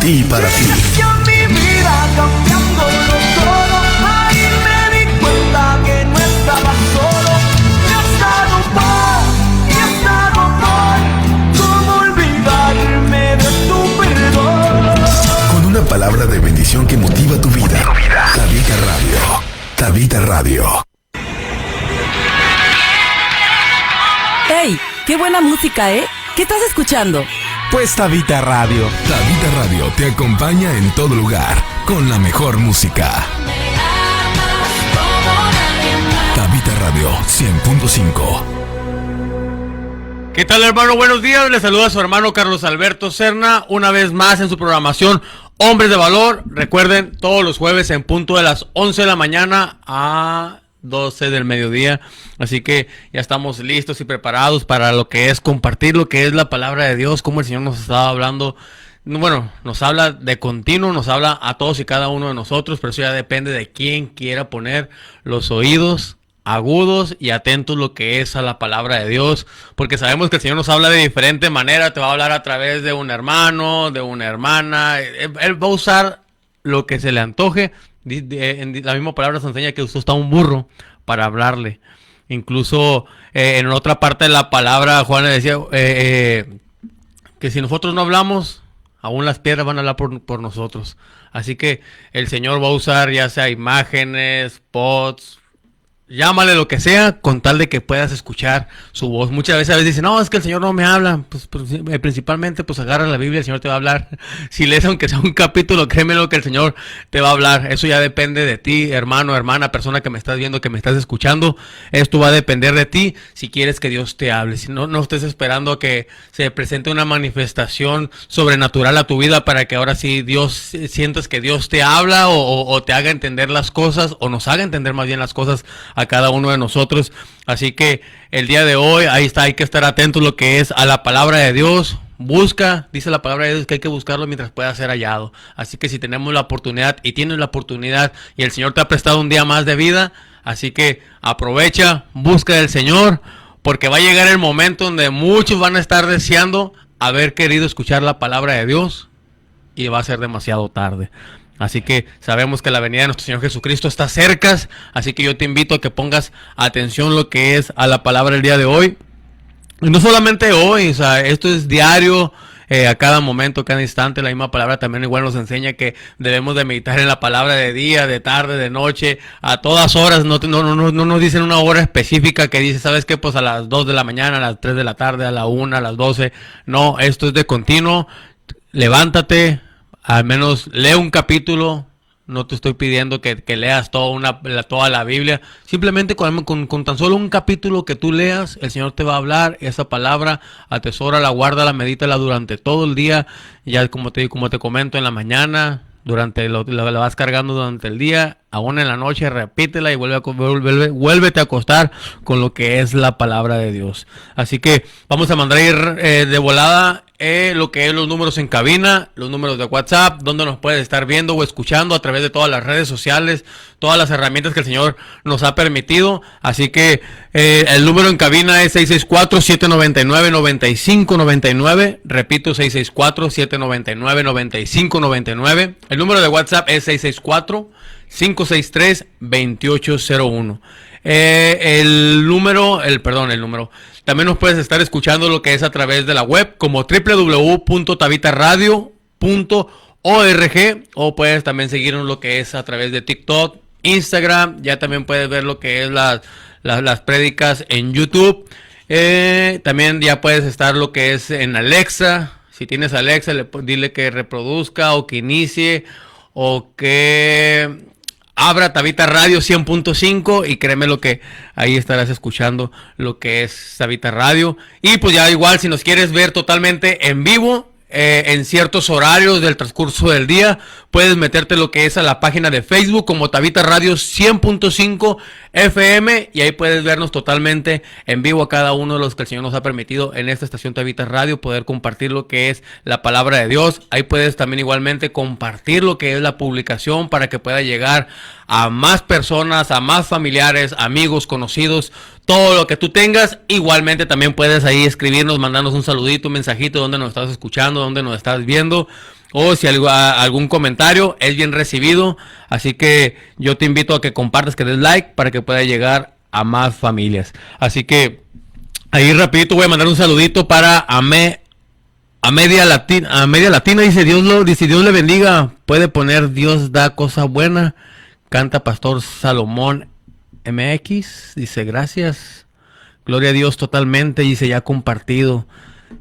ti y para ti. Mi vida cambiándolo todo, ahí me di cuenta que no estaba solo. Y hasta no voy, y hasta no voy, cómo olvidarme de tu perdón. Con una palabra de bendición que motiva tu vida. Tabita Radio. Tabita Radio. ¡Hey! ¡Qué buena música, ¿eh? ¿Qué estás escuchando? Pues Tabita Radio. Tabita Radio te acompaña en todo lugar con la mejor música. Tabita Radio 100.5. ¿Qué tal, hermano? Buenos días. Les saluda su hermano Carlos Alberto Serna, una vez más en su programación Hombres de Valor. Recuerden, todos los jueves en punto de las 11 de la mañana a 12 del mediodía. Así que ya estamos listos y preparados para lo que es compartir lo que es la palabra de Dios, como el Señor nos estaba hablando. Bueno, nos habla de continuo, nos habla a todos y cada uno de nosotros, pero eso ya depende de quién quiera poner los oídos agudos y atentos lo que es a la palabra de Dios, porque sabemos que el Señor nos habla de diferente manera. Te va a hablar a través de un hermano, de una hermana. Él va a usar lo que se le antoje. En la misma palabra se enseña que usó hasta un burro para hablarle. Incluso en otra parte de la palabra Juan le decía que si nosotros no hablamos, aún las piedras van a hablar por nosotros. Así que el Señor va a usar ya sea imágenes, spots, llámale lo que sea, con tal de que puedas escuchar su voz. Muchas veces a veces dicen, no, es que el Señor no me habla. Pues principalmente, pues agarra la Biblia, el Señor te va a hablar. Si lees aunque sea un capítulo, créeme lo que el Señor te va a hablar. Eso ya depende de ti, hermano, hermana, persona que me estás viendo, que me estás escuchando. Esto va a depender de ti si quieres que Dios te hable. Si no, no estés esperando a que se presente una manifestación sobrenatural a tu vida para que ahora sí Dios sientas que Dios te habla o te haga entender las cosas, o nos haga entender más bien las cosas a cada uno de nosotros. Así que el día de hoy, ahí está, hay que estar atentos lo que es a la palabra de Dios. Busca, dice la palabra de Dios que hay que buscarlo mientras pueda ser hallado. Así que si tenemos la oportunidad y tienes la oportunidad y el Señor te ha prestado un día más de vida, así que aprovecha, busca del Señor, porque va a llegar el momento donde muchos van a estar deseando haber querido escuchar la palabra de Dios y va a ser demasiado tarde. Así que sabemos que la venida de nuestro Señor Jesucristo está cerca, así que yo te invito a que pongas atención lo que es a la palabra el día de hoy. Y no solamente hoy, o sea, esto es diario, a cada momento, cada instante. La misma palabra también igual nos enseña que debemos de meditar en la palabra de día, de tarde, de noche, a todas horas. No nos dicen una hora específica que dice, ¿sabes qué? Pues a las 2 de la mañana, a las 3 de la tarde, a la 1, a las 12. No, esto es de continuo. Levántate. Al menos lee un capítulo. No te estoy pidiendo que leas toda la Biblia. Simplemente con tan solo un capítulo que tú leas, el Señor te va a hablar. Esa palabra, atesórala, guárdala, medítala durante todo el día. Ya como te comento, en la mañana, la vas cargando durante el día, aún en la noche, repítela y vuélvete a acostar con lo que es la palabra de Dios. Así que vamos a mandar ir de volada lo que es los números en cabina, los números de WhatsApp, donde nos puedes estar viendo o escuchando a través de todas las redes sociales, todas las herramientas que el Señor nos ha permitido. Así que el número en cabina es 664-799-9599. Repito, 664-799-9599. El número de WhatsApp es 664-563-2801. El número. También nos puedes estar escuchando lo que es a través de la web como www.tabitaradio.org, o puedes también seguirnos lo que es a través de TikTok, Instagram. Ya también puedes ver lo que es las prédicas en YouTube. También ya puedes estar lo que es en Alexa. Si tienes Alexa, dile que reproduzca o que inicie o que abra Tabita Radio 100.5 y créeme lo que ahí estarás escuchando lo que es Tabita Radio. Y pues ya igual, si nos quieres ver totalmente en vivo, en ciertos horarios del transcurso del día, puedes meterte lo que es a la página de Facebook como Tabita Radio 100.5 FM, y ahí puedes vernos totalmente en vivo a cada uno de los que el Señor nos ha permitido en esta estación Tabita Radio, poder compartir lo que es la palabra de Dios. Ahí puedes también igualmente compartir lo que es la publicación para que pueda llegar a más personas, a más familiares, amigos, conocidos, todo lo que tú tengas. Igualmente también puedes ahí escribirnos, mandarnos un saludito, un mensajito, donde nos estás escuchando, donde nos estás viendo. o si algún comentario es bien recibido. Así que yo te invito a que compartas, que des like para que pueda llegar a más familias. Así que ahí rapidito voy a mandar un saludito para a Media Latina, dice Dios le bendiga. Puede poner Dios da cosa buena. Canta Pastor Salomón MX, dice gracias. Gloria a Dios totalmente, dice ya compartido.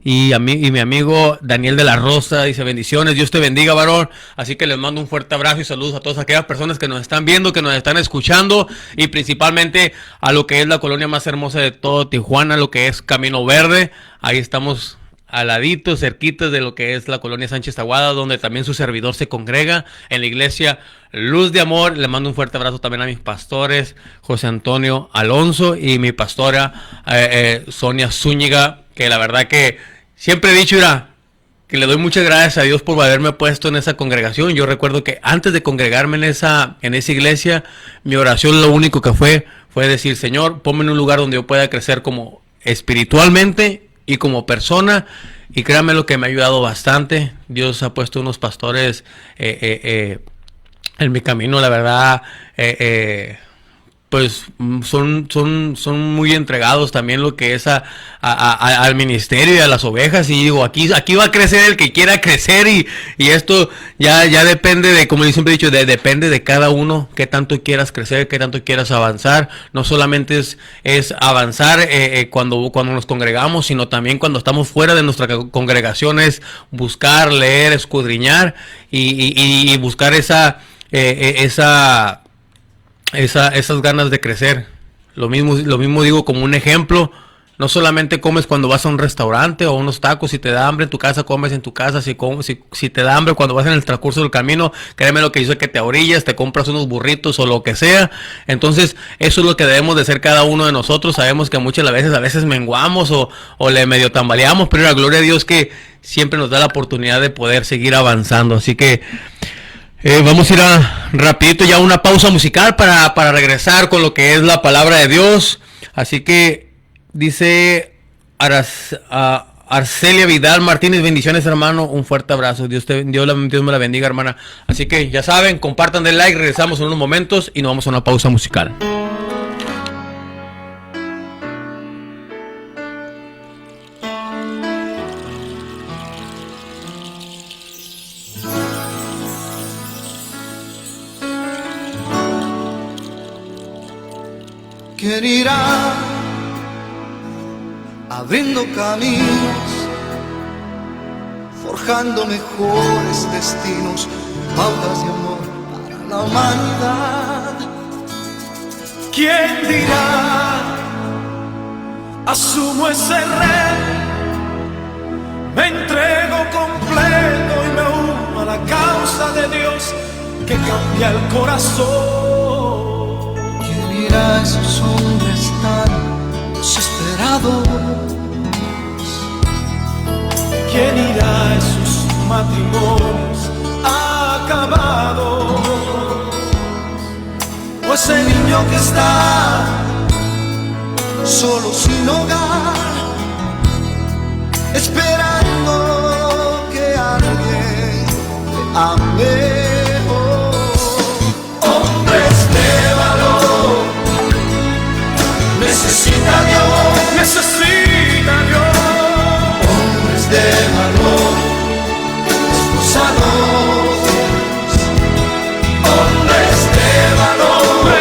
Y mi amigo Daniel de la Rosa dice bendiciones, Dios te bendiga, varón. Así que les mando un fuerte abrazo y saludos a todas aquellas personas que nos están viendo, que nos están escuchando, y principalmente a lo que es la colonia más hermosa de todo Tijuana, lo que es Camino Verde. Ahí estamos al ladito, cerquitas de lo que es la colonia Sánchez Tahuada, donde también su servidor se congrega en la iglesia Luz de Amor. Le mando un fuerte abrazo también a mis pastores, José Antonio Alonso y mi pastora Sonia Zúñiga, que la verdad que siempre he dicho, mira, que le doy muchas gracias a Dios por haberme puesto en esa congregación. Yo recuerdo que antes de congregarme en esa iglesia, mi oración lo único que fue decir, Señor, ponme en un lugar donde yo pueda crecer como espiritualmente y como persona, y créanme lo que me ha ayudado bastante. Dios ha puesto unos pastores en mi camino, la verdad, pues son muy entregados también lo que es al ministerio y a las ovejas, y digo, aquí va a crecer el que quiera crecer, y esto ya depende de, como yo siempre he dicho, depende de cada uno, qué tanto quieras crecer, qué tanto quieras avanzar. No solamente es avanzar cuando nos congregamos, sino también cuando estamos fuera de nuestra congregación, es buscar, leer, escudriñar y buscar esas ganas de crecer. Lo mismo digo como un ejemplo. No solamente comes cuando vas a un restaurante o unos tacos. Si te da hambre en tu casa, comes en tu casa. Si te da hambre cuando vas en el transcurso del camino, créeme lo que dice, que te orillas, te compras unos burritos o lo que sea. Entonces eso es lo que debemos de ser cada uno de nosotros. Sabemos que muchas veces a veces menguamos o le medio tambaleamos, pero la gloria a Dios que siempre nos da la oportunidad de poder seguir avanzando. Así que vamos a ir rapidito ya a una pausa musical para regresar con lo que es la palabra de Dios. Así que dice Arcelia Vidal Martínez, bendiciones, hermano, un fuerte abrazo. Dios me la bendiga, hermana. Así que ya saben, compartan, den like, regresamos en unos momentos y nos vamos a una pausa musical. ¿Quién irá abriendo caminos, forjando mejores destinos, pautas de amor para la humanidad? ¿Quién dirá, asumo ese rey, me entrego completo y me uno a la causa de Dios que cambia el corazón? Mira esos hombres tan desesperados. ¿Quién irá a esos matrimonios acabados? O ese niño que está solo sin hogar, esperando que alguien le ame. Necesita Dios, hombres de valor, esforzados, hombres de valor,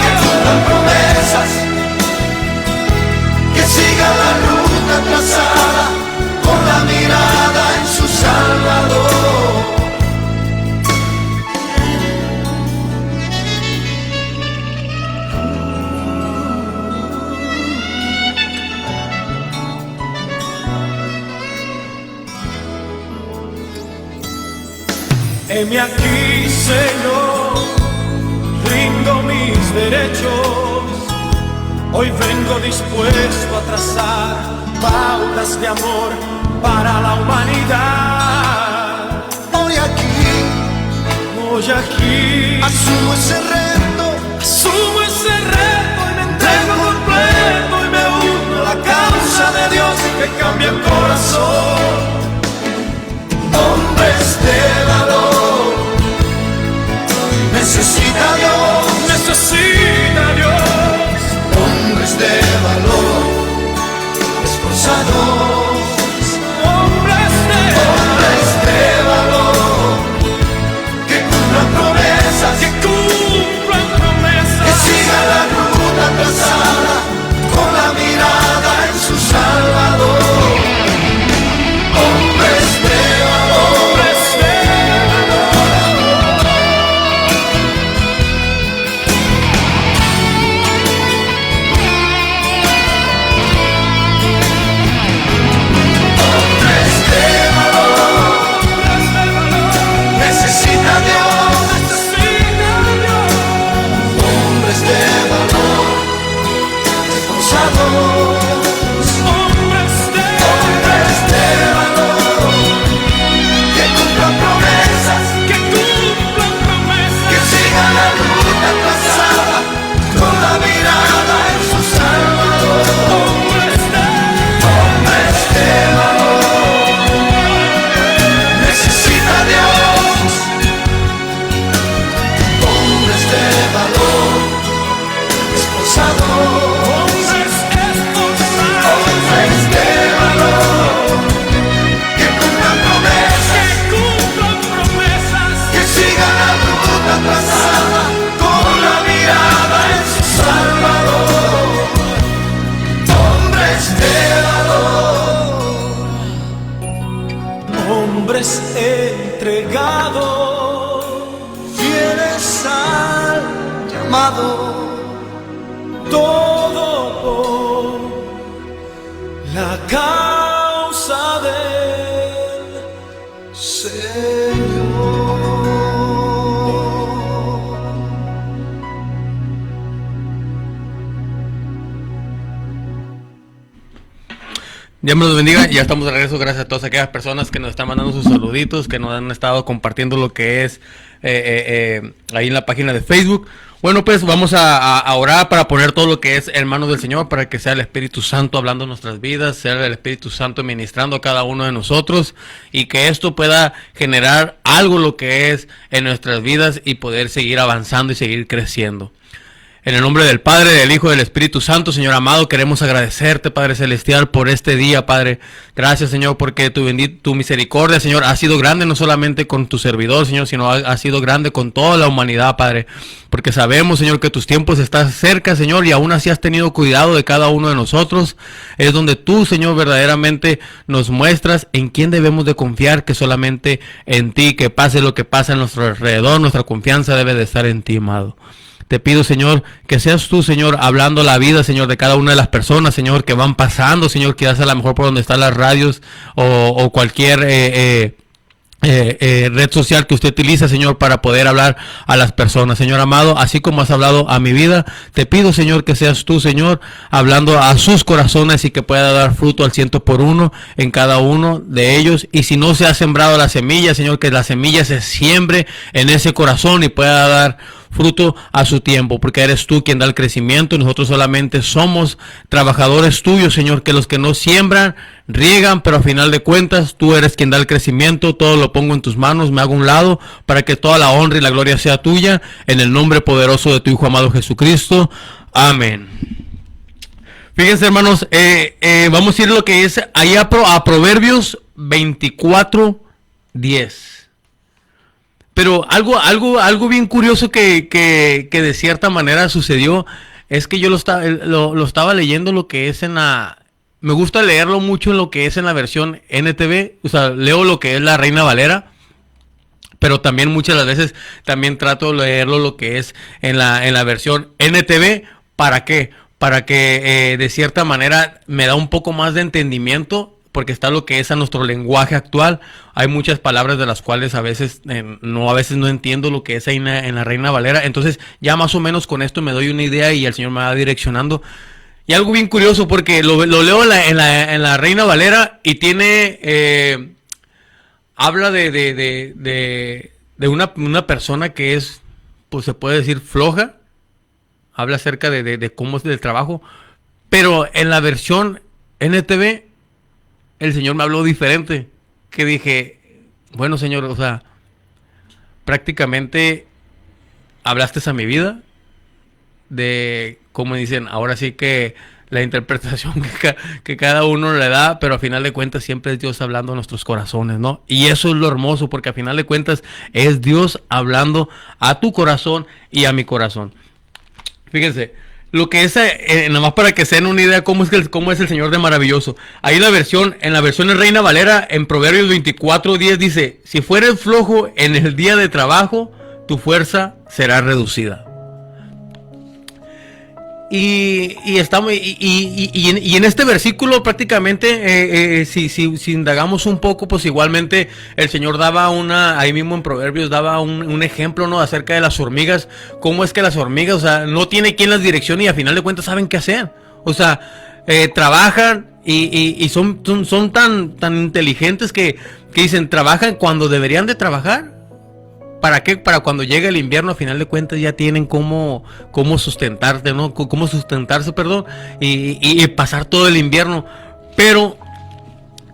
que cumplan promesas, que sigan la ruta trazada con la mirada en su Salvador. Heme aquí, Señor, rindo mis derechos. Hoy vengo dispuesto a trazar pautas de amor para la humanidad. Hoy aquí, asumo ese reto y me entrego completo y me uno a la causa de Dios que cambia el corazón. Hombre hombres entregados, fieles al llamado, todo por la causa del Señor. Dios me los bendiga, ya estamos de regreso. Gracias a todas aquellas personas que nos están mandando sus saluditos, que nos han estado compartiendo lo que es ahí en la página de Facebook. Bueno, pues vamos a orar para poner todo lo que es en manos del Señor, para que sea el Espíritu Santo hablando en nuestras vidas, sea el Espíritu Santo ministrando a cada uno de nosotros, y que esto pueda generar algo lo que es en nuestras vidas y poder seguir avanzando y seguir creciendo. En el nombre del Padre, del Hijo y del Espíritu Santo, Señor amado, queremos agradecerte, Padre Celestial, por este día, Padre. Gracias, Señor, porque tu misericordia, Señor, ha sido grande no solamente con tu servidor, Señor, sino ha sido grande con toda la humanidad, Padre. Porque sabemos, Señor, que tus tiempos están cerca, Señor, y aún así has tenido cuidado de cada uno de nosotros. Es donde tú, Señor, verdaderamente nos muestras en quién debemos de confiar, que solamente en ti, que pase lo que pasa en nuestro alrededor, nuestra confianza debe de estar en ti, amado. Te pido, Señor, que seas tú, Señor, hablando la vida, Señor, de cada una de las personas, Señor, que van pasando, Señor, quizás a lo mejor por donde están las radios o cualquier red social que usted utiliza, Señor, para poder hablar a las personas. Señor amado, así como has hablado a mi vida, te pido, Señor, que seas tú, Señor, hablando a sus corazones y que pueda dar fruto al 100% en cada uno de ellos. Y si no se ha sembrado la semilla, Señor, que la semilla se siembre en ese corazón y pueda dar fruto a su tiempo, porque eres tú quien da el crecimiento. Nosotros solamente somos trabajadores tuyos, Señor, que los que no siembran, riegan, pero a final de cuentas tú eres quien da el crecimiento. Todo lo pongo en tus manos, me hago a un lado para que toda la honra y la gloria sea tuya, en el nombre poderoso de tu Hijo amado Jesucristo. Amén. Fíjense, hermanos, vamos a ir lo que es ahí a Proverbios 24:10. Pero algo bien curioso que de cierta manera sucedió es que yo lo estaba leyendo lo que es en la... Me gusta leerlo mucho en lo que es en la versión NTV, o sea, leo lo que es la Reina Valera, pero también muchas de las veces también trato de leerlo lo que es en la versión NTV. ¿Para qué? Para que de cierta manera me da un poco más de entendimiento, porque está lo que es a nuestro lenguaje actual. Hay muchas palabras de las cuales a veces no entiendo lo que es ahí en la Reina Valera. Entonces ya más o menos con esto me doy una idea y el Señor me va direccionando. Y algo bien curioso, porque lo leo en la Reina Valera y tiene... habla de una persona que es, pues se puede decir, floja. Habla acerca de cómo es el trabajo. Pero en la versión NTV... el Señor me habló diferente, que dije, bueno, Señor, o sea, prácticamente hablaste a mi vida, de, como dicen, ahora sí que la interpretación que cada uno le da, pero a final de cuentas siempre es Dios hablando a nuestros corazones, ¿no? Y eso es lo hermoso, porque a final de cuentas es Dios hablando a tu corazón y a mi corazón. Fíjense, lo que es, nada más para que se den una idea cómo es el Señor de maravilloso. Ahí en la versión de Reina Valera, en Proverbios 24:10 dice: si fueres flojo en el día de trabajo, tu fuerza será reducida. Y en este versículo prácticamente, si indagamos un poco, pues igualmente el Señor daba ahí mismo en Proverbios daba un ejemplo, ¿no? Acerca de las hormigas, cómo es que las hormigas, o sea, no tiene quien las direccione y a final de cuentas saben qué hacer. O sea, trabajan y son tan inteligentes que dicen, trabajan cuando deberían de trabajar. ¿Para qué? Para cuando llegue el invierno, a final de cuentas ya tienen cómo sustentarse, ¿no? Cómo sustentarse, perdón, y pasar todo el invierno. Pero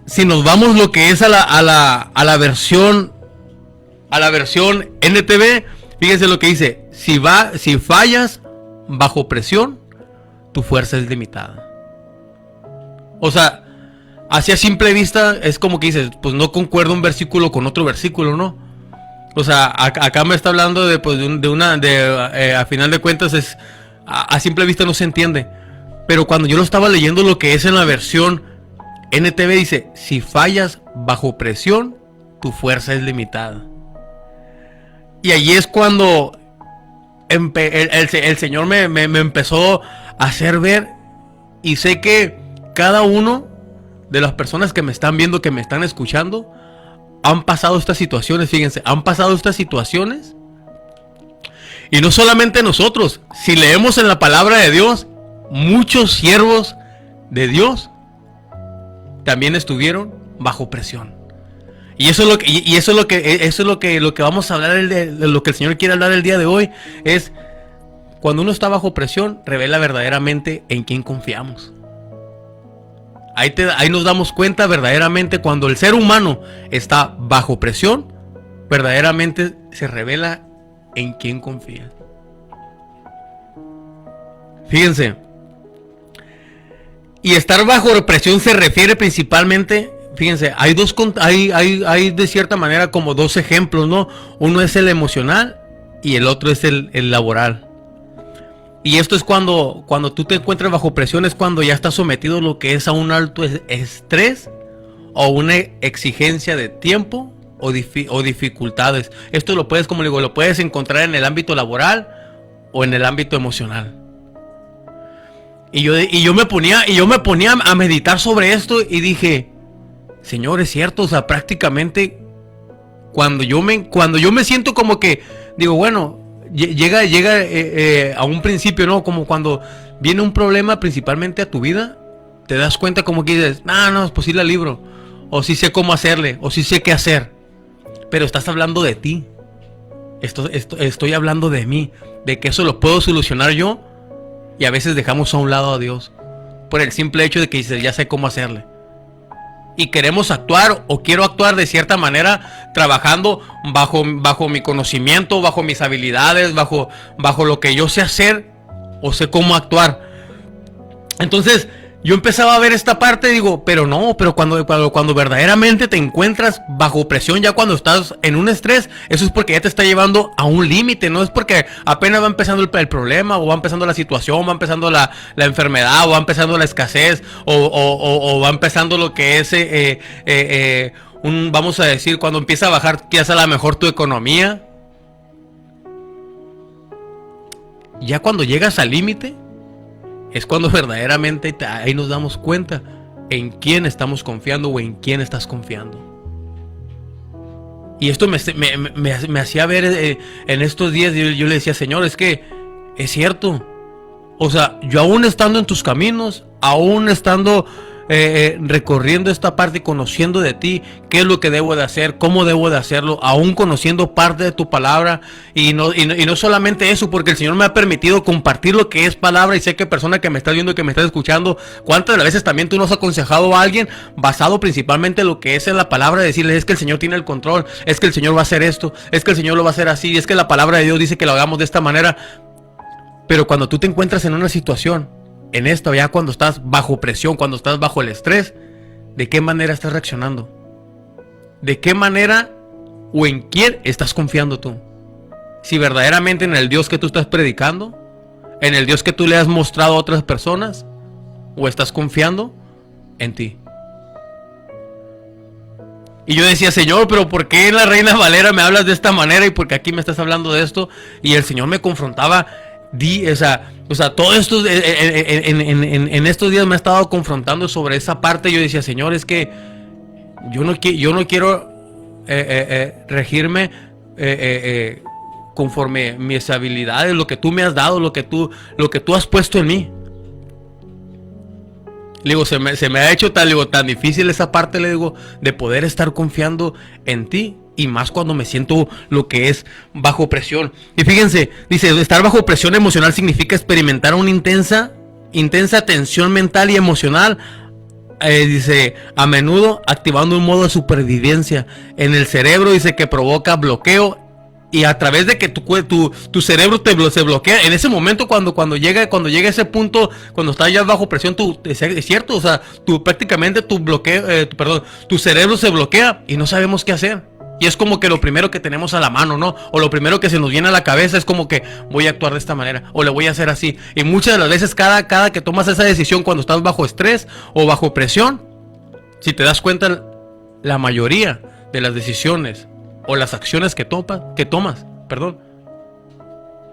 si nos vamos lo que es a la versión NTV, fíjense lo que dice: si fallas bajo presión, tu fuerza es limitada. O sea, así a simple vista es como que dices, pues no concuerda un versículo con otro versículo, ¿no? O sea, acá me está hablando a final de cuentas a simple vista no se entiende. Pero cuando yo lo estaba leyendo lo que es en la versión NTV dice: si fallas bajo presión, tu fuerza es limitada. Y allí es cuando el Señor me empezó a hacer ver, y sé que cada uno de las personas que me están viendo, que me están escuchando, han pasado estas situaciones. Fíjense, han pasado estas situaciones. Y no solamente nosotros, si leemos en la palabra de Dios, muchos siervos de Dios también estuvieron bajo presión. Y eso es lo que vamos a hablar, lo que el Señor quiere hablar el día de hoy, es cuando uno está bajo presión, revela verdaderamente en quién confiamos. Ahí nos damos cuenta verdaderamente cuando el ser humano está bajo presión, verdaderamente se revela en quién confía. Fíjense, y estar bajo presión se refiere principalmente, fíjense, hay de cierta manera como dos ejemplos, ¿no? Uno es el emocional y el otro es el laboral. Y esto es cuando tú te encuentras bajo presión, es cuando ya estás sometido a lo que es a un alto estrés o una exigencia de tiempo o dificultades. Esto lo puedes, como digo, lo puedes encontrar en el ámbito laboral o en el ámbito emocional. Y yo me ponía a meditar sobre esto y dije, Señor, es cierto, o sea, prácticamente cuando yo me siento como que digo, bueno, llega a un principio, ¿no? Como cuando viene un problema principalmente a tu vida, te das cuenta como que dices, no, pues sí la libro, o sí sé cómo hacerle, o sí sé qué hacer. Pero estás hablando de ti. Estoy hablando de mí, de que eso lo puedo solucionar yo, y a veces dejamos a un lado a Dios por el simple hecho de que dices, ya sé cómo hacerle. Y queremos actuar, o quiero actuar de cierta manera, trabajando bajo mi conocimiento, bajo mis habilidades, bajo lo que yo sé hacer, o sé cómo actuar. Entonces, yo empezaba a ver esta parte y digo, pero cuando verdaderamente te encuentras bajo presión, ya cuando estás en un estrés, eso es porque ya te está llevando a un límite, no es porque apenas va empezando el problema, o va empezando la situación, va empezando la enfermedad, o va empezando la escasez, o va empezando lo que es, vamos a decir, cuando empieza a bajar quizás a lo mejor tu economía. Ya cuando llegas al límite, es cuando verdaderamente ahí nos damos cuenta en quién estamos confiando o en quién estás confiando. Y esto me hacía ver en estos días, yo le decía, Señor, es que es cierto. O sea, yo aún estando en tus caminos, aún estando recorriendo esta parte y conociendo de ti, qué es lo que debo de hacer, cómo debo de hacerlo, aún conociendo parte de tu palabra, y no solamente eso, porque el Señor me ha permitido compartir lo que es palabra, y sé que persona que me estás viendo y que me estás escuchando, cuántas de las veces también tú nos has aconsejado a alguien basado principalmente en lo que es en la palabra, de decirle, es que el Señor tiene el control, es que el Señor va a hacer esto, es que el Señor lo va a hacer así, es que la palabra de Dios dice que lo hagamos de esta manera. Pero cuando tú te encuentras en una situación, en esto ya cuando estás bajo presión, cuando estás bajo el estrés, ¿de qué manera estás reaccionando? ¿De qué manera o en quién estás confiando tú? Si verdaderamente en el Dios que tú estás predicando, en el Dios que tú le has mostrado a otras personas, o estás confiando en ti. Y yo decía, Señor, pero ¿por qué en la Reina Valera me hablas de esta manera y por qué aquí me estás hablando de esto? Y el Señor me confrontaba. O sea, todo esto en estos días me ha estado confrontando sobre esa parte. Yo decía, Señor, es que yo no quiero regirme conforme mis habilidades, lo que tú me has dado, lo que tú has puesto en mí. Le digo, se me ha hecho tan difícil esa parte, le digo, de poder estar confiando en ti. Y más cuando me siento lo que es bajo presión. Y fíjense, dice, estar bajo presión emocional significa experimentar una intensa tensión mental y emocional. Dice, a menudo activando un modo de supervivencia en el cerebro, dice, que provoca bloqueo. Y a través de que tu cerebro se bloquea, en ese momento cuando llega ese punto, cuando estás ya bajo presión, es cierto, o sea, prácticamente tu cerebro se bloquea y no sabemos qué hacer. Y es como que lo primero que tenemos a la mano, ¿no? O lo primero que se nos viene a la cabeza es como que voy a actuar de esta manera, o le voy a hacer así. Y muchas de las veces cada que tomas esa decisión cuando estás bajo estrés o bajo presión, si te das cuenta, la mayoría de las decisiones o las acciones que tomas,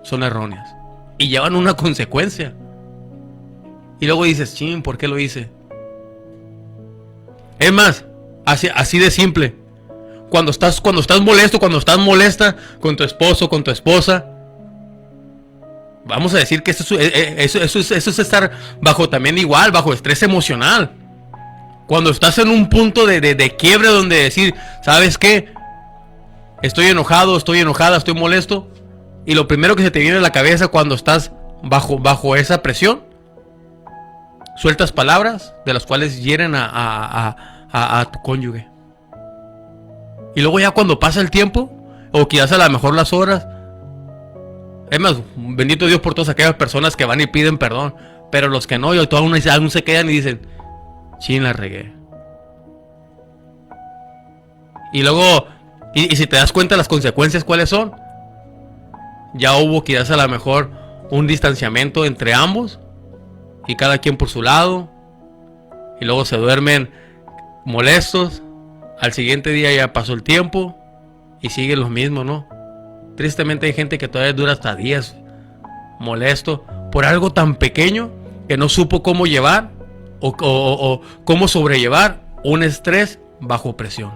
son erróneas y llevan una consecuencia. Y luego dices, chin, ¿por qué lo hice? Es más, así de simple. Cuando estás molesto, cuando estás molesta con tu esposo, con tu esposa, vamos a decir que eso es estar bajo estrés emocional. Cuando estás en un punto de quiebre donde decir, ¿sabes qué? Estoy enojado, estoy enojada, estoy molesto. Y lo primero que se te viene a la cabeza cuando estás bajo esa presión, sueltas palabras de las cuales hieren a tu cónyuge. Y luego ya cuando pasa el tiempo, o quizás a lo mejor las horas, es más, bendito Dios por todas aquellas personas que van y piden perdón, pero los que no, y aún se quedan y dicen, chin, la regué. Y luego, y si te das cuenta las consecuencias, ¿cuáles son? Ya hubo quizás a lo mejor un distanciamiento entre ambos, y cada quien por su lado, y luego se duermen molestos. Al siguiente día ya pasó el tiempo y siguen los mismos, ¿no? Tristemente hay gente que todavía dura hasta días molesto por algo tan pequeño que no supo cómo llevar o cómo sobrellevar un estrés bajo presión.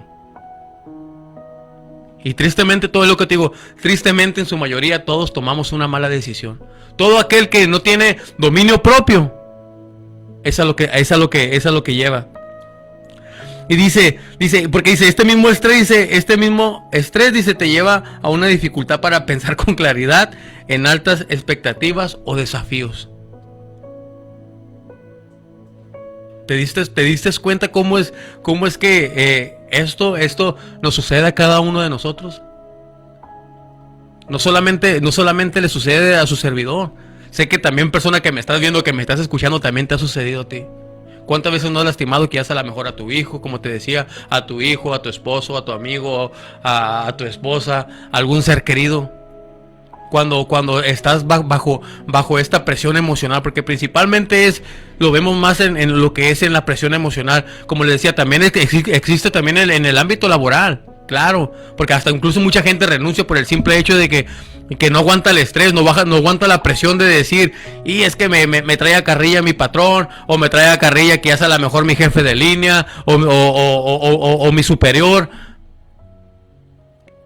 Y tristemente, todo lo que te digo, tristemente en su mayoría todos tomamos una mala decisión. Todo aquel que no tiene dominio propio es a lo que lleva. Y dice, porque dice, este mismo estrés, dice, te lleva a una dificultad para pensar con claridad en altas expectativas o desafíos. ¿Te diste cuenta cómo es que esto nos sucede a cada uno de nosotros? No solamente le sucede a su servidor. Sé que también, persona que me estás viendo, que me estás escuchando, también te ha sucedido a ti. ¿Cuántas veces no has lastimado quizás a lo mejor a tu hijo, como te decía, a tu hijo, a tu esposo, a tu amigo, a tu esposa, a algún ser querido? Cuando estás bajo esta presión emocional, porque principalmente lo vemos más en lo que es en la presión emocional. Como les decía, también existe también en el ámbito laboral, claro, porque hasta incluso mucha gente renuncia por el simple hecho de que no aguanta el estrés, no aguanta la presión de decir, y es que me trae a carrilla mi patrón, o me trae a carrilla que hace a lo mejor mi jefe de línea, o mi superior.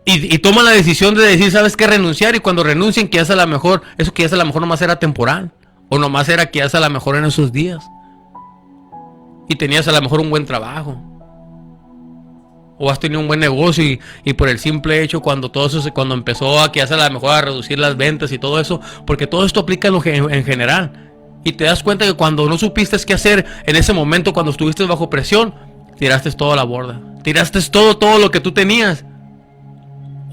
Y toman la decisión de decir, ¿sabes qué? Renunciar. Y cuando renuncien, que hace a lo mejor, eso que hace a lo mejor nomás era temporal, o nomás era que hace a lo mejor en esos días, y tenías a lo mejor un buen trabajo, o has tenido un buen negocio, y por el simple hecho cuando empezó a que hace a lo mejor a reducir las ventas y todo eso, porque todo esto aplica en general, y te das cuenta que cuando no supiste qué hacer en ese momento, cuando estuviste bajo presión, tiraste todo a la borda, tiraste todo lo que tú tenías,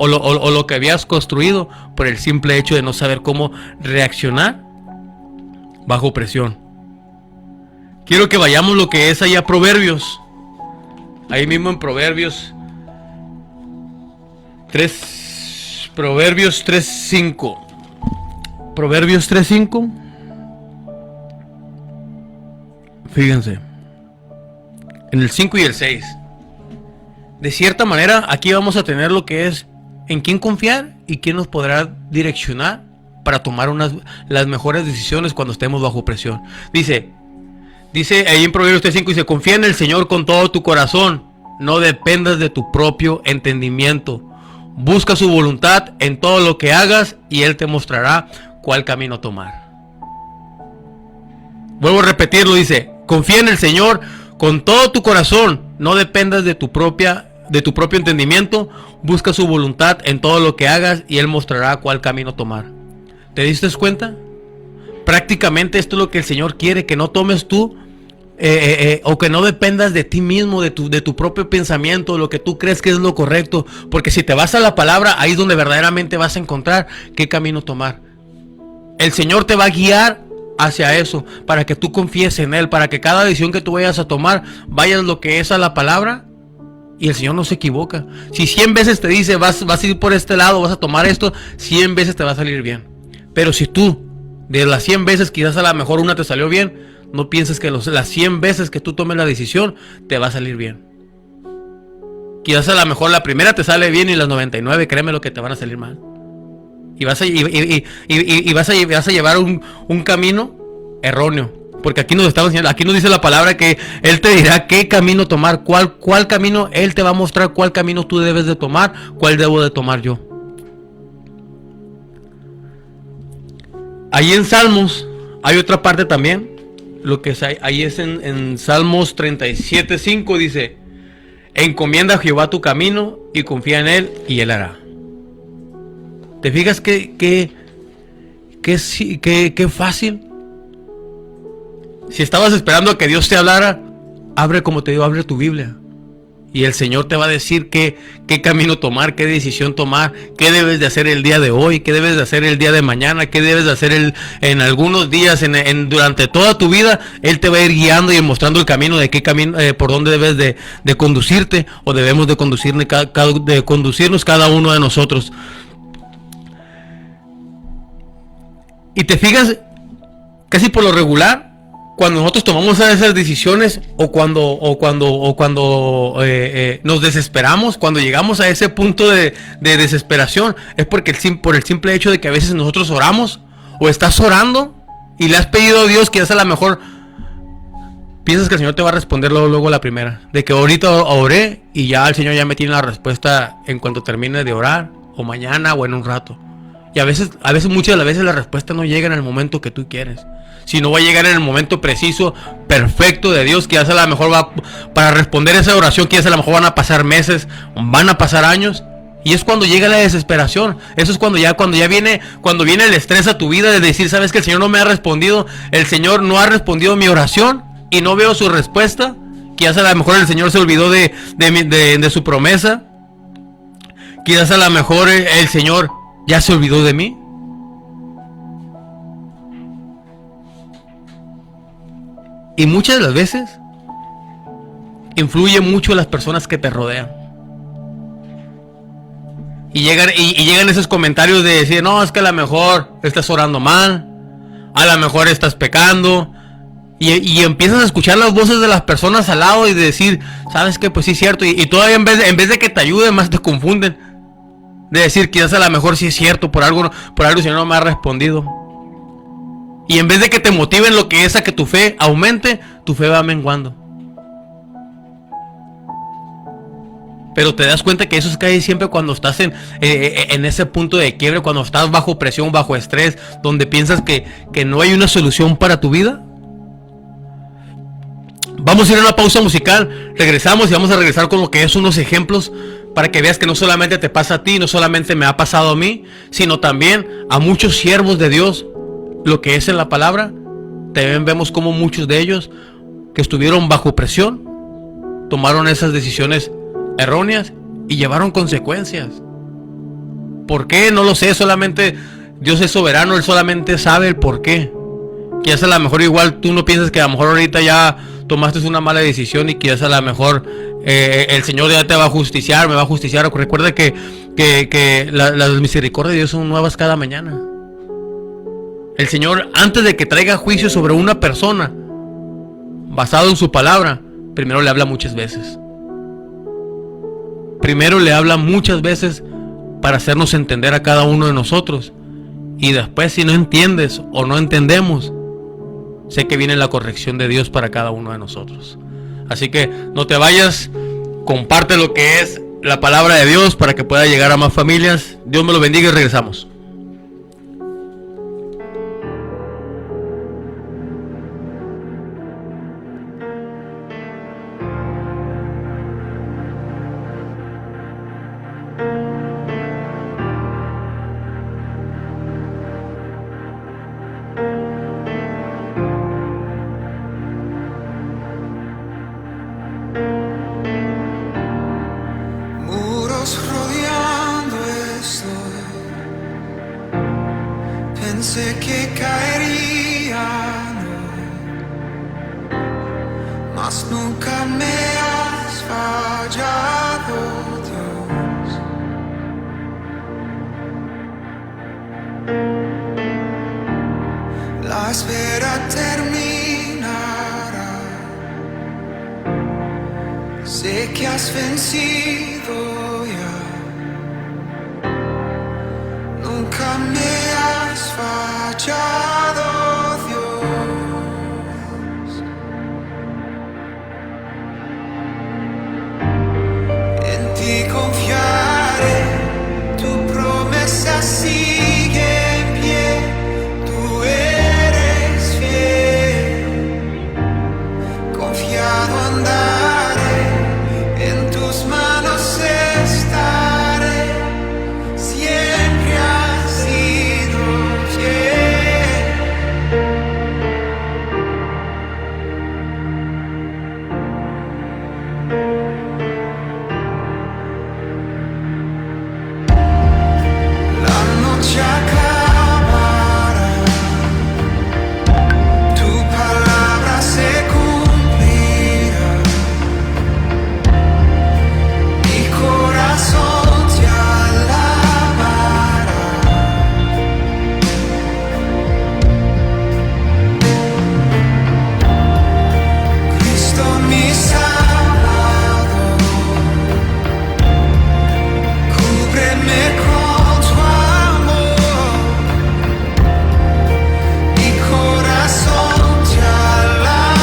o lo que habías construido, por el simple hecho de no saber cómo reaccionar bajo presión. Quiero que vayamos lo que es allá Proverbios. Ahí mismo en Proverbios 3:5. Proverbios 3:5. Fíjense. En el 5 y el 6. De cierta manera, aquí vamos a tener lo que es en quién confiar y quién nos podrá direccionar para tomar las mejores decisiones cuando estemos bajo presión. Dice ahí en Proverbios 3:5, dice, confía en el Señor con todo tu corazón, no dependas de tu propio entendimiento, busca su voluntad en todo lo que hagas y Él te mostrará cuál camino tomar. Vuelvo a repetirlo, dice, confía en el Señor con todo tu corazón, no dependas de tu propio entendimiento, busca su voluntad en todo lo que hagas y Él mostrará cuál camino tomar. ¿Te diste cuenta? Prácticamente esto es lo que el Señor quiere, que no tomes tú o que no dependas de ti mismo, de tu propio pensamiento, de lo que tú crees que es lo correcto, porque si te vas a la palabra, ahí es donde verdaderamente vas a encontrar qué camino tomar. El Señor te va a guiar hacia eso, para que tú confíes en Él, para que cada decisión que tú vayas a tomar, vayas lo que es a la palabra, y el Señor no se equivoca. Si 100 veces te dice, vas a ir por este lado, vas a tomar esto, 100 veces te va a salir bien. Pero si tú, de las 100 veces, quizás a lo mejor una te salió bien, no pienses que las 100 veces que tú tomes la decisión, te va a salir bien. Quizás a lo mejor la primera te sale bien y las 99, créeme lo que te van a salir mal. Y vas a llevar un camino erróneo. Porque aquí nos estamos enseñando, aquí nos dice la palabra que Él te dirá qué camino tomar, cuál camino, Él te va a mostrar cuál camino tú debes de tomar, cuál debo de tomar yo. Ahí en Salmos hay otra parte también. Lo que es ahí es en Salmos 37:5 dice: encomienda a Jehová tu camino y confía en Él y Él hará. ¿Te fijas qué fácil? Si estabas esperando a que Dios te hablara, abre, como te digo, abre tu Biblia. Y el Señor te va a decir qué camino tomar, qué decisión tomar, qué debes de hacer el día de hoy, qué debes de hacer el día de mañana, qué debes de hacer en algunos días, durante toda tu vida. Él te va a ir guiando y mostrando el camino, de qué camino, por dónde debes de conducirte, o debemos de conducirnos cada uno de nosotros. Y te fijas, casi por lo regular, cuando nosotros tomamos esas decisiones o cuando nos desesperamos, cuando llegamos a ese punto de desesperación, es porque por el simple hecho de que a veces nosotros oramos o estás orando y le has pedido a Dios que a lo mejor piensas que el Señor te va a responder luego la primera, de que ahorita oré y ya el Señor ya me tiene la respuesta en cuanto termine de orar, o mañana o en un rato. Y a veces muchas de las veces la respuesta no llega en el momento que tú quieres, sino va a llegar en el momento preciso, perfecto de Dios, que ya a lo mejor va para responder esa oración, que ya a lo mejor van a pasar meses, van a pasar años, y es cuando llega la desesperación. Eso es cuando viene el estrés a tu vida, de decir, sabes que el Señor no me ha respondido, el Señor no ha respondido mi oración y no veo su respuesta, que ya a lo mejor el Señor se olvidó de su promesa, quizás a lo mejor el Señor ya se olvidó de mí. Y muchas de las veces influye mucho las personas que te rodean. Y llegan esos comentarios de decir, no, es que a lo mejor estás orando mal, a lo mejor estás pecando. Y empiezas a escuchar las voces de las personas al lado y de decir, sabes que pues sí es cierto. Y todavía en vez de que te ayuden, más te confunden. De decir, quizás a lo mejor sí es cierto, por algo el Señor no me ha respondido. Y en vez de que te motiven lo que es a que tu fe aumente, tu fe va menguando. Pero te das cuenta que eso cae siempre cuando estás en ese punto de quiebre, cuando estás bajo presión, bajo estrés, donde piensas que no hay una solución para tu vida. Vamos a ir a una pausa musical, regresamos y vamos a regresar con lo que es unos ejemplos para que veas que no solamente te pasa a ti, no solamente me ha pasado a mí, sino también a muchos siervos de Dios. Lo que es en la palabra, también vemos como muchos de ellos que estuvieron bajo presión, tomaron esas decisiones erróneas y llevaron consecuencias. ¿Por qué? No lo sé, solamente Dios es soberano, Él solamente sabe el por qué. Quizás a lo mejor igual tú no piensas que a lo mejor ahorita ya tomaste una mala decisión y quizás a lo mejor el Señor ya te va a justiciar, me va a justiciar. Recuerda que las misericordias de Dios son nuevas cada mañana. El Señor, antes de que traiga juicio sobre una persona basado en su palabra, primero le habla muchas veces. Primero le habla muchas veces para hacernos entender a cada uno de nosotros. Y después, si no entiendes o no entendemos, sé que viene la corrección de Dios para cada uno de nosotros. Así que no te vayas, comparte lo que es la palabra de Dios para que pueda llegar a más familias. Dios me lo bendiga y regresamos. Pensé que caería, mas nunca me has fallado, Dios. La espera terminará. Sé sé que has vencido ya. Nunca me has fallado, Dios. En ti confiaré, tu promesa sigue en pie, tú eres fiel. Confiado andaré, en tus manos estaré, siempre has sido fiel. La noche acabará, tu palabra se cumplirá. Mi corazón te alabará. Cristo mi Salvador, cúbreme con tu amor. Mi corazón te alabará.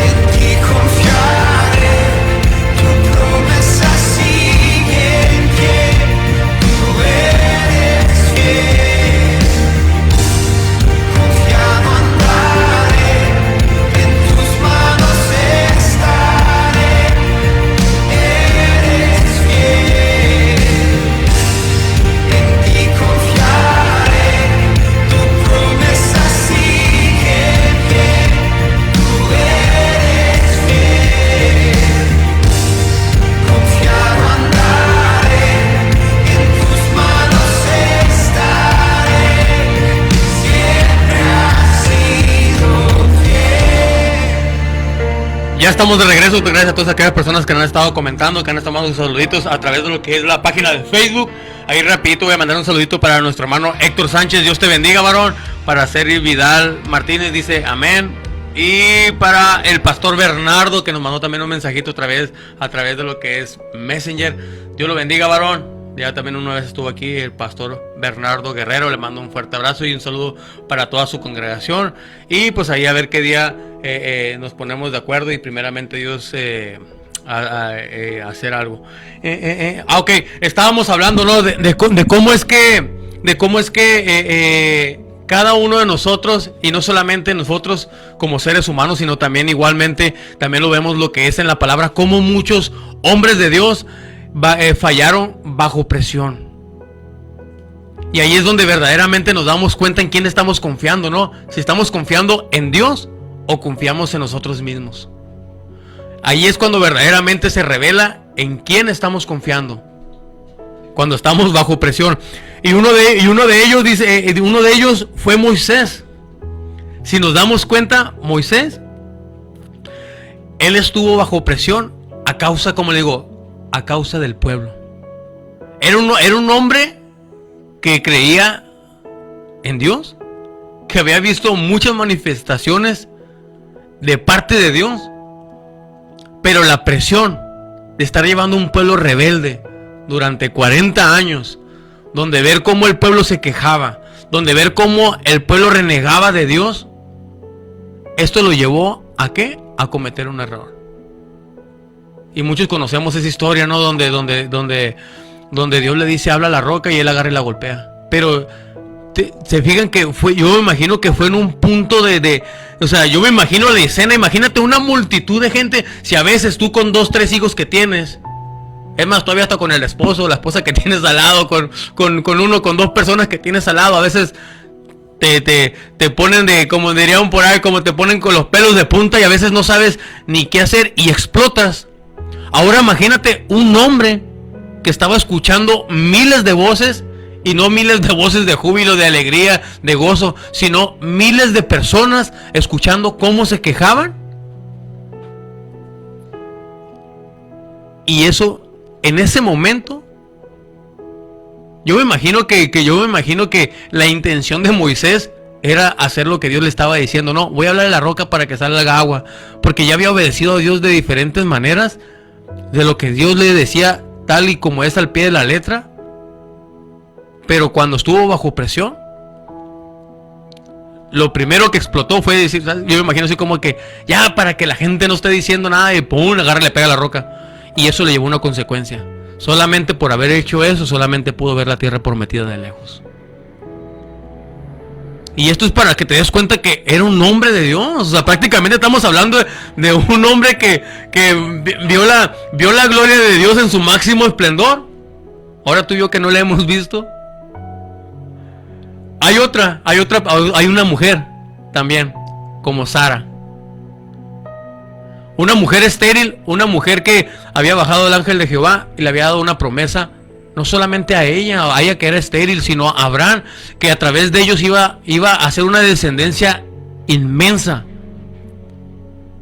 En ti confiaré, tu promesa sigue en pie, tú eres fiel. Confiado andaré, en tus manos estaré, eres fiel. En ti confiaré, tu promesa sigue en pie, tú eres fiel. Confiado andaré, en tus manos estaré, siempre has sido fiel. Ya estamos de regreso, gracias a todas aquellas personas que nos han estado comentando, que han estado mandando saluditos a través de lo que es la página de Facebook. Ahí rapidito voy a mandar un saludito para nuestro hermano Héctor Sánchez, Dios te bendiga, varón. Para Seri Vidal Martínez dice amén. Y para el pastor Bernardo, que nos mandó también un mensajito a través de lo que es Messenger. Dios lo bendiga, varón. Ya también una vez estuvo aquí el pastor Bernardo Guerrero, le mando un fuerte abrazo y un saludo para toda su congregación. Y pues ahí a ver qué día nos ponemos de acuerdo y primeramente Dios hacer algo. Ok, estábamos hablando, ¿no? de cómo es que cada uno de nosotros, y no solamente nosotros como seres humanos, sino también igualmente, también lo vemos lo que es en la palabra, cómo muchos hombres de Dios fallaron bajo presión. Y ahí es donde verdaderamente nos damos cuenta en quién estamos confiando, ¿no? Si estamos confiando en Dios o confiamos en nosotros mismos. Ahí es cuando verdaderamente se revela en quién estamos confiando. Cuando estamos bajo presión. Y uno de ellos dice, uno de ellos fue Moisés. Si nos damos cuenta, Moisés, él estuvo bajo presión a causa, como le digo, a causa del pueblo. Era un hombre que creía en Dios, que había visto muchas manifestaciones de parte de Dios, pero la presión de estar llevando un pueblo rebelde durante 40 años, donde ver cómo el pueblo se quejaba, donde ver cómo el pueblo renegaba de Dios, esto lo llevó ¿a qué? A cometer un error. Y muchos conocemos esa historia, ¿no? Donde Dios le dice habla a la roca y él agarra y la golpea. Pero se fijan que fue, yo me imagino que fue en un punto o sea, yo me imagino la escena. Imagínate una multitud de gente. Si a veces tú con 2, 3 hijos que tienes, es más, todavía hasta con el esposo, la esposa que tienes al lado, con 2 personas que tienes al lado, a veces te ponen como dirían por ahí, como te ponen con los pelos de punta y a veces no sabes ni qué hacer y explotas. Ahora imagínate un hombre que estaba escuchando miles de voces, y no miles de voces de júbilo, de alegría, de gozo, sino miles de personas escuchando cómo se quejaban. Y eso, en ese momento, yo me imagino que la intención de Moisés era hacer lo que Dios le estaba diciendo. No, voy a hablar de la roca para que salga agua, porque ya había obedecido a Dios de diferentes maneras, de lo que Dios le decía tal y como es al pie de la letra. Pero cuando estuvo bajo presión, lo primero que explotó fue decir, ¿sabes? Yo me imagino así como que, ya para que la gente no esté diciendo nada, y pum, agarra y le pega a la roca. Y eso le llevó una consecuencia. Solamente por haber hecho eso, solamente pudo ver la tierra prometida de lejos. Y esto es para que te des cuenta que era un hombre de Dios. O sea, prácticamente estamos hablando de un hombre que vio la gloria de Dios en su máximo esplendor. Ahora tú y yo que no la hemos visto. Hay una mujer también, como Sara. Una mujer estéril, una mujer que había bajado el ángel de Jehová y le había dado una promesa. No solamente a ella que era estéril, sino a Abraham, que a través de ellos iba a hacer una descendencia inmensa.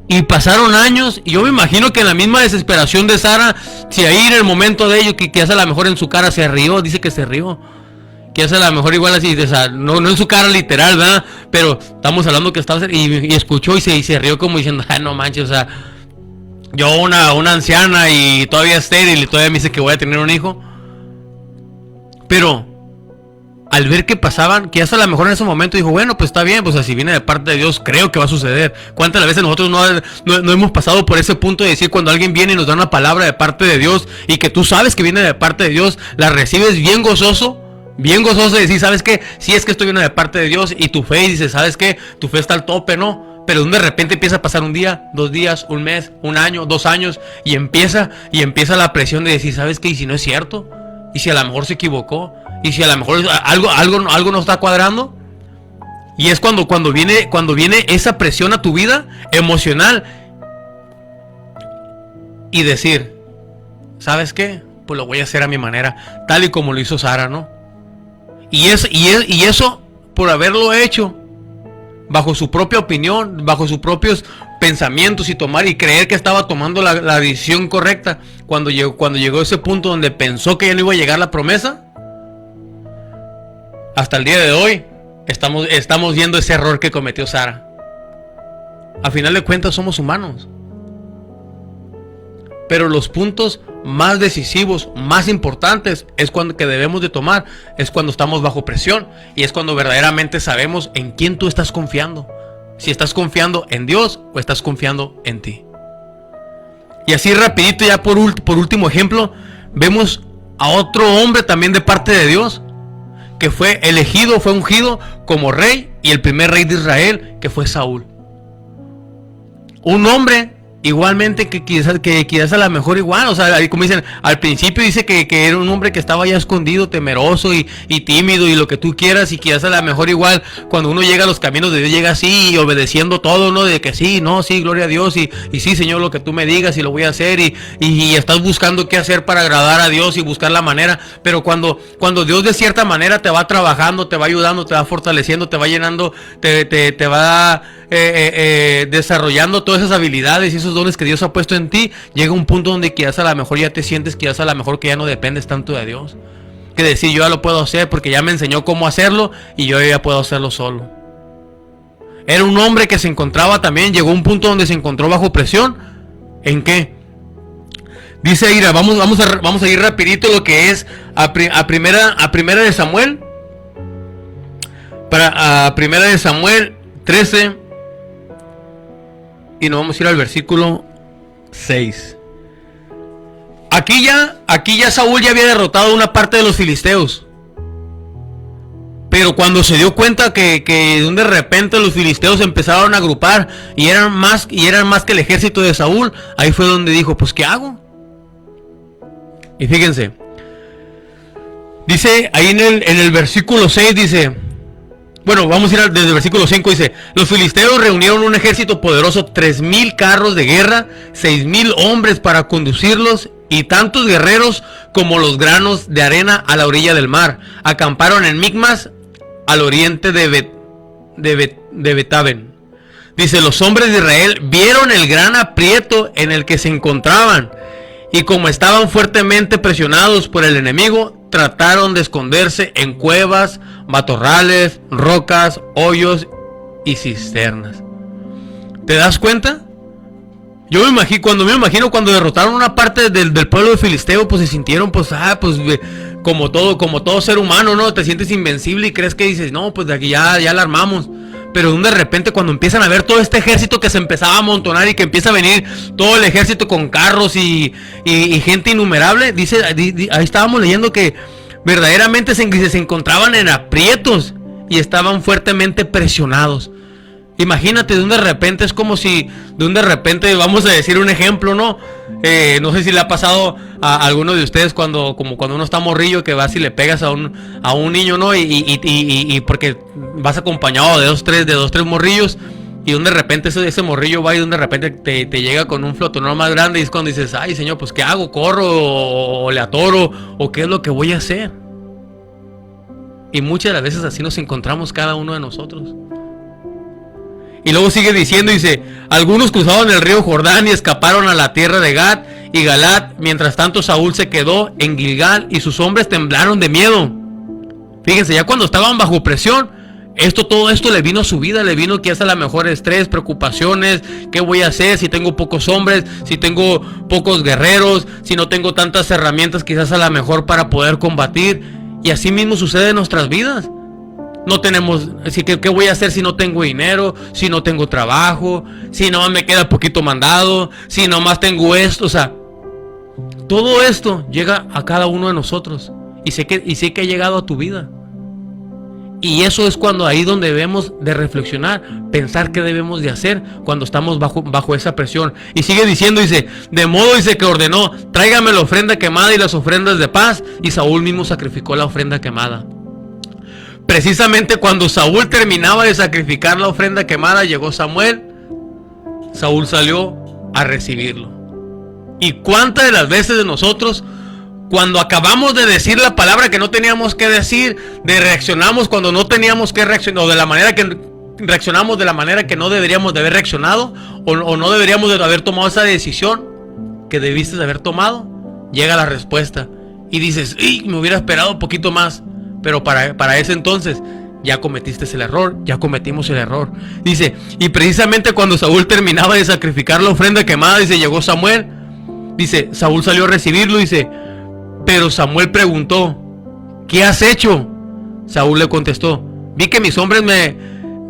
Y pasaron años, y yo me imagino que en la misma desesperación de Sara, si ahí en el momento de ello, que hace a lo mejor en su cara se rió, dice que se rió. Que hace a lo mejor igual así, o sea, no en su cara literal, ¿verdad? Pero estamos hablando que estaba y escuchó y se rió como diciendo, no manches, o sea, yo una anciana y todavía estéril y todavía me dice que voy a tener un hijo. Pero al ver que pasaban, que hasta a lo mejor en ese momento dijo, bueno, pues está bien, pues si viene de parte de Dios, creo que va a suceder. ¿Cuántas veces nosotros no hemos pasado por ese punto de decir, cuando alguien viene y nos da una palabra de parte de Dios y que tú sabes que viene de parte de Dios, la recibes bien gozoso y decir, ¿sabes qué? Si es que esto viene de parte de Dios, y tu fe, y dices, ¿sabes qué? Tu fe está al tope, ¿no? Pero de repente empieza a pasar un día, 2 días, un mes, un año, 2 años, y empieza la presión de decir, ¿sabes qué? ¿Y si no es cierto? ¿Y si a lo mejor se equivocó? ¿Y si a lo mejor algo no está cuadrando? Y es cuando viene esa presión a tu vida emocional y decir, ¿sabes qué? Pues lo voy a hacer a mi manera, tal y como lo hizo Sara, ¿no? Y eso por haberlo hecho bajo su propia opinión, bajo sus propios pensamientos, y tomar y creer que estaba tomando la decisión correcta, cuando llegó a ese punto donde pensó que ya no iba a llegar la promesa, hasta el día de hoy estamos viendo ese error que cometió Sara. A final de cuentas somos humanos, pero los puntos más decisivos, más importantes, es que debemos de tomar, es cuando estamos bajo presión, y es cuando verdaderamente sabemos en quién tú estás confiando. Si estás confiando en Dios o estás confiando en ti. Y así rapidito, ya por último ejemplo, vemos a otro hombre también de parte de Dios, que fue elegido, fue ungido como rey, y el primer rey de Israel, que fue Saúl. Un hombre igualmente que quizás a lo mejor igual, o sea, como dicen, al principio dice que era un hombre que estaba ya escondido, temeroso y tímido y lo que tú quieras, y quizás a lo mejor igual cuando uno llega a los caminos de Dios llega así, obedeciendo todo, ¿no? De que sí, no, sí, gloria a Dios, y sí, Señor, lo que tú me digas y lo voy a hacer, y estás buscando qué hacer para agradar a Dios y buscar la manera. Pero cuando Dios de cierta manera te va trabajando, te va ayudando, te va fortaleciendo, te va llenando, te va desarrollando todas esas habilidades y esos dones que Dios ha puesto en ti, llega un punto donde quizás a lo mejor ya te sientes, quizás a lo mejor que ya no dependes tanto de Dios, que decir, yo ya lo puedo hacer porque ya me enseñó cómo hacerlo y yo ya puedo hacerlo solo. Era un hombre que se encontraba también, llegó a un punto donde se encontró bajo presión. ¿En qué? Dice Ira, vamos a ir rapidito lo que es a primera de Samuel, a primera de Samuel 13, y nos vamos a ir al versículo 6. Aquí ya Saúl ya había derrotado una parte de los filisteos. Pero cuando se dio cuenta que de repente los filisteos empezaron a agrupar y eran más que el ejército de Saúl, ahí fue donde dijo, pues ¿qué hago? Y fíjense, dice ahí en el versículo 6, dice, bueno, vamos a ir desde el versículo 5, dice, los filisteos reunieron un ejército poderoso, 3,000 carros de guerra, 6,000 hombres para conducirlos, y tantos guerreros como los granos de arena a la orilla del mar. Acamparon en Micmas, al oriente de Betaben. Dice, los hombres de Israel vieron el gran aprieto en el que se encontraban, y como estaban fuertemente presionados por el enemigo, trataron de esconderse en cuevas, matorrales, rocas, hoyos y cisternas. ¿Te das cuenta? Yo me imagino cuando derrotaron una parte del pueblo de Filisteo, pues se sintieron, pues como todo ser humano, ¿no? Te sientes invencible y crees que dices, no, pues de aquí ya la armamos. Pero de repente cuando empiezan a ver todo este ejército que se empezaba a amontonar y que empieza a venir todo el ejército con carros y gente innumerable, ahí estábamos leyendo que verdaderamente se encontraban en aprietos y estaban fuertemente presionados. Imagínate, de repente es como si de repente, vamos a decir un ejemplo, ¿no? No sé si le ha pasado a alguno de ustedes cuando uno está morrillo, que vas y le pegas a un niño, ¿no? Y porque vas acompañado de dos, tres morrillos, y de repente ese morrillo va y de repente te llega con un flotonón más grande, y es cuando dices, ay señor, pues ¿qué hago? ¿Corro o le atoro? ¿O qué es lo que voy a hacer? Y muchas de las veces así nos encontramos cada uno de nosotros. Y luego sigue diciendo, dice, algunos cruzaron el río Jordán y escaparon a la tierra de Gad y Galad. Mientras tanto Saúl se quedó en Gilgal y sus hombres temblaron de miedo. Fíjense, ya cuando estaban bajo presión, todo esto le vino a su vida, le vino quizás a lo mejor estrés, preocupaciones. ¿Qué voy a hacer si tengo pocos hombres, si tengo pocos guerreros, si no tengo tantas herramientas quizás a lo mejor para poder combatir? Y así mismo sucede en nuestras vidas. No tenemos, así que ¿qué voy a hacer si no tengo dinero? Si no tengo trabajo, si nomás me queda poquito mandado, si nomás tengo esto, o sea, todo esto llega a cada uno de nosotros. Y sé que ha llegado a tu vida. Y eso es cuando ahí donde debemos de reflexionar, pensar qué debemos de hacer cuando estamos bajo esa presión. Y sigue diciendo, dice, de modo dice que ordenó, tráigame la ofrenda quemada y las ofrendas de paz, y Saúl mismo sacrificó la ofrenda quemada. Precisamente cuando Saúl terminaba de sacrificar la ofrenda quemada, llegó Samuel. Saúl salió a recibirlo. ¿Y cuántas de las veces de nosotros, cuando acabamos de decir la palabra que no teníamos que decir, reaccionamos cuando no teníamos que reaccionar, o de la manera que reaccionamos de la manera que no deberíamos de haber reaccionado, o no deberíamos de haber tomado esa decisión que debiste de haber tomado? Llega la respuesta y dices, me hubiera esperado un poquito más. Pero para ese entonces ya cometiste el error, ya cometimos el error. Dice, y precisamente cuando Saúl terminaba de sacrificar la ofrenda quemada, dice, llegó Samuel. Dice, Saúl salió a recibirlo, dice, pero Samuel preguntó, ¿qué has hecho? Saúl le contestó, vi que mis hombres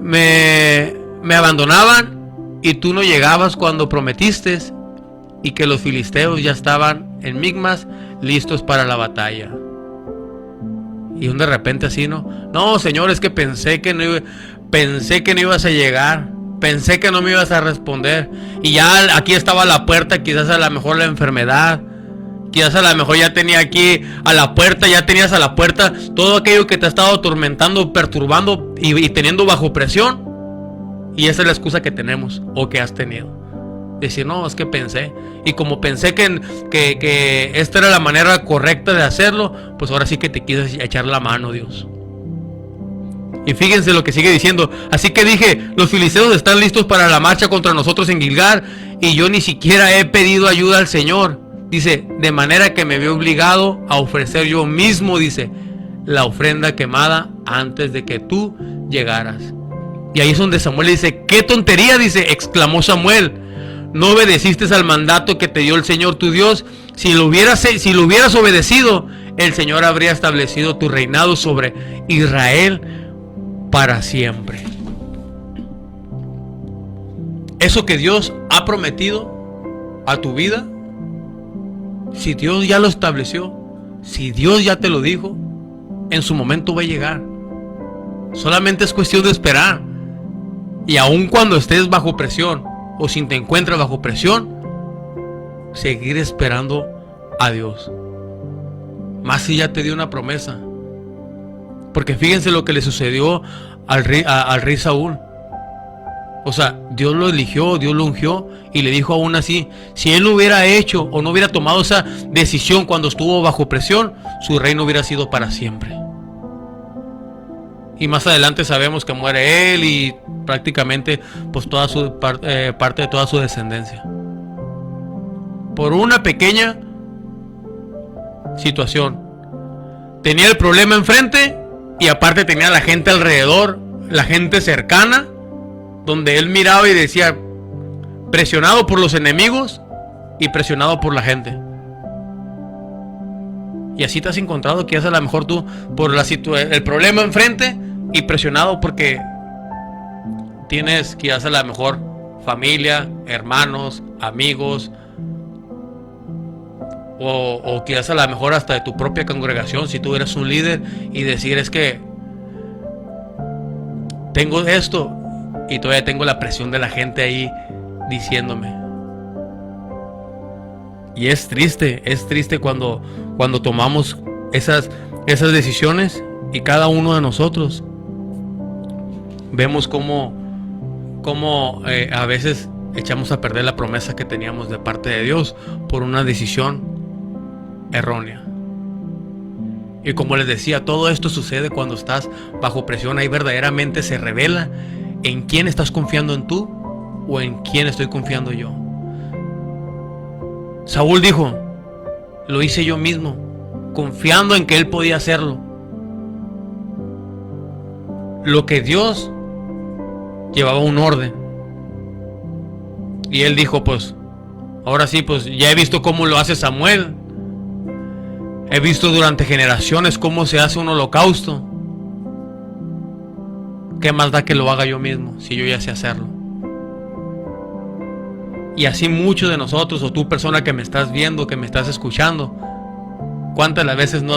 me abandonaban y tú no llegabas cuando prometiste, y que los filisteos ya estaban en Migmas listos para la batalla. Y de repente así, no señor, es que pensé que no ibas a llegar, pensé que no me ibas a responder, y ya aquí estaba la puerta, quizás a lo mejor la enfermedad, quizás a lo mejor ya tenía aquí a la puerta, ya tenías a la puerta todo aquello que te ha estado atormentando, perturbando y teniendo bajo presión, y esa es la excusa que tenemos o que has tenido. Decir, no, es que pensé, y como pensé que esta era la manera correcta de hacerlo, pues ahora sí que te quise echar la mano, Dios. Y fíjense lo que sigue diciendo, así que dije, los filisteos están listos para la marcha contra nosotros en Gilgal, y yo ni siquiera he pedido ayuda al Señor. Dice, de manera que me veo obligado a ofrecer yo mismo, dice, la ofrenda quemada antes de que tú llegaras. Y ahí es donde Samuel dice, qué tontería, dice, exclamó Samuel. No obedeciste al mandato que te dio el Señor tu Dios. Si lo hubieras obedecido, el Señor habría establecido tu reinado sobre Israel para siempre. Eso que Dios ha prometido a tu vida, si Dios ya lo estableció, si Dios ya te lo dijo, en su momento va a llegar. Solamente es cuestión de esperar. Y aun cuando estés bajo presión, o si te encuentras bajo presión, seguir esperando a Dios. Más si ya te dio una promesa. Porque fíjense lo que le sucedió al rey Saúl. O sea, Dios lo eligió, Dios lo ungió, y le dijo aún así, si él no hubiera hecho o no hubiera tomado esa decisión cuando estuvo bajo presión, su reino hubiera sido para siempre. Y más adelante sabemos que muere él y prácticamente pues toda su parte de toda su descendencia. Por una pequeña situación. Tenía el problema enfrente Y aparte tenía la gente alrededor, la gente cercana, donde él miraba y decía, presionado por los enemigos y presionado por la gente. Y así te has encontrado que a lo mejor tú por el problema enfrente y presionado porque tienes quizás a lo mejor familia, hermanos, amigos, o quizás a lo mejor hasta de tu propia congregación, si tú eres un líder, y decir es que tengo esto y todavía tengo la presión de la gente ahí diciéndome. Y es triste cuando tomamos esas decisiones, y cada uno de nosotros vemos cómo a veces echamos a perder la promesa que teníamos de parte de Dios por una decisión errónea. Y como les decía, todo esto sucede cuando estás bajo presión. Ahí verdaderamente se revela en quién estás confiando, en tú o en quién estoy confiando yo. Saúl dijo, lo hice yo mismo, confiando en que él podía hacerlo. Lo que Dios llevaba un orden. Y él dijo, pues, ahora sí, pues ya he visto cómo lo hace Samuel. He visto durante generaciones cómo se hace un holocausto. ¿Qué más da que lo haga yo mismo, si yo ya sé hacerlo? Y así muchos de nosotros, o tú persona que me estás viendo, que me estás escuchando, ¿cuántas las veces no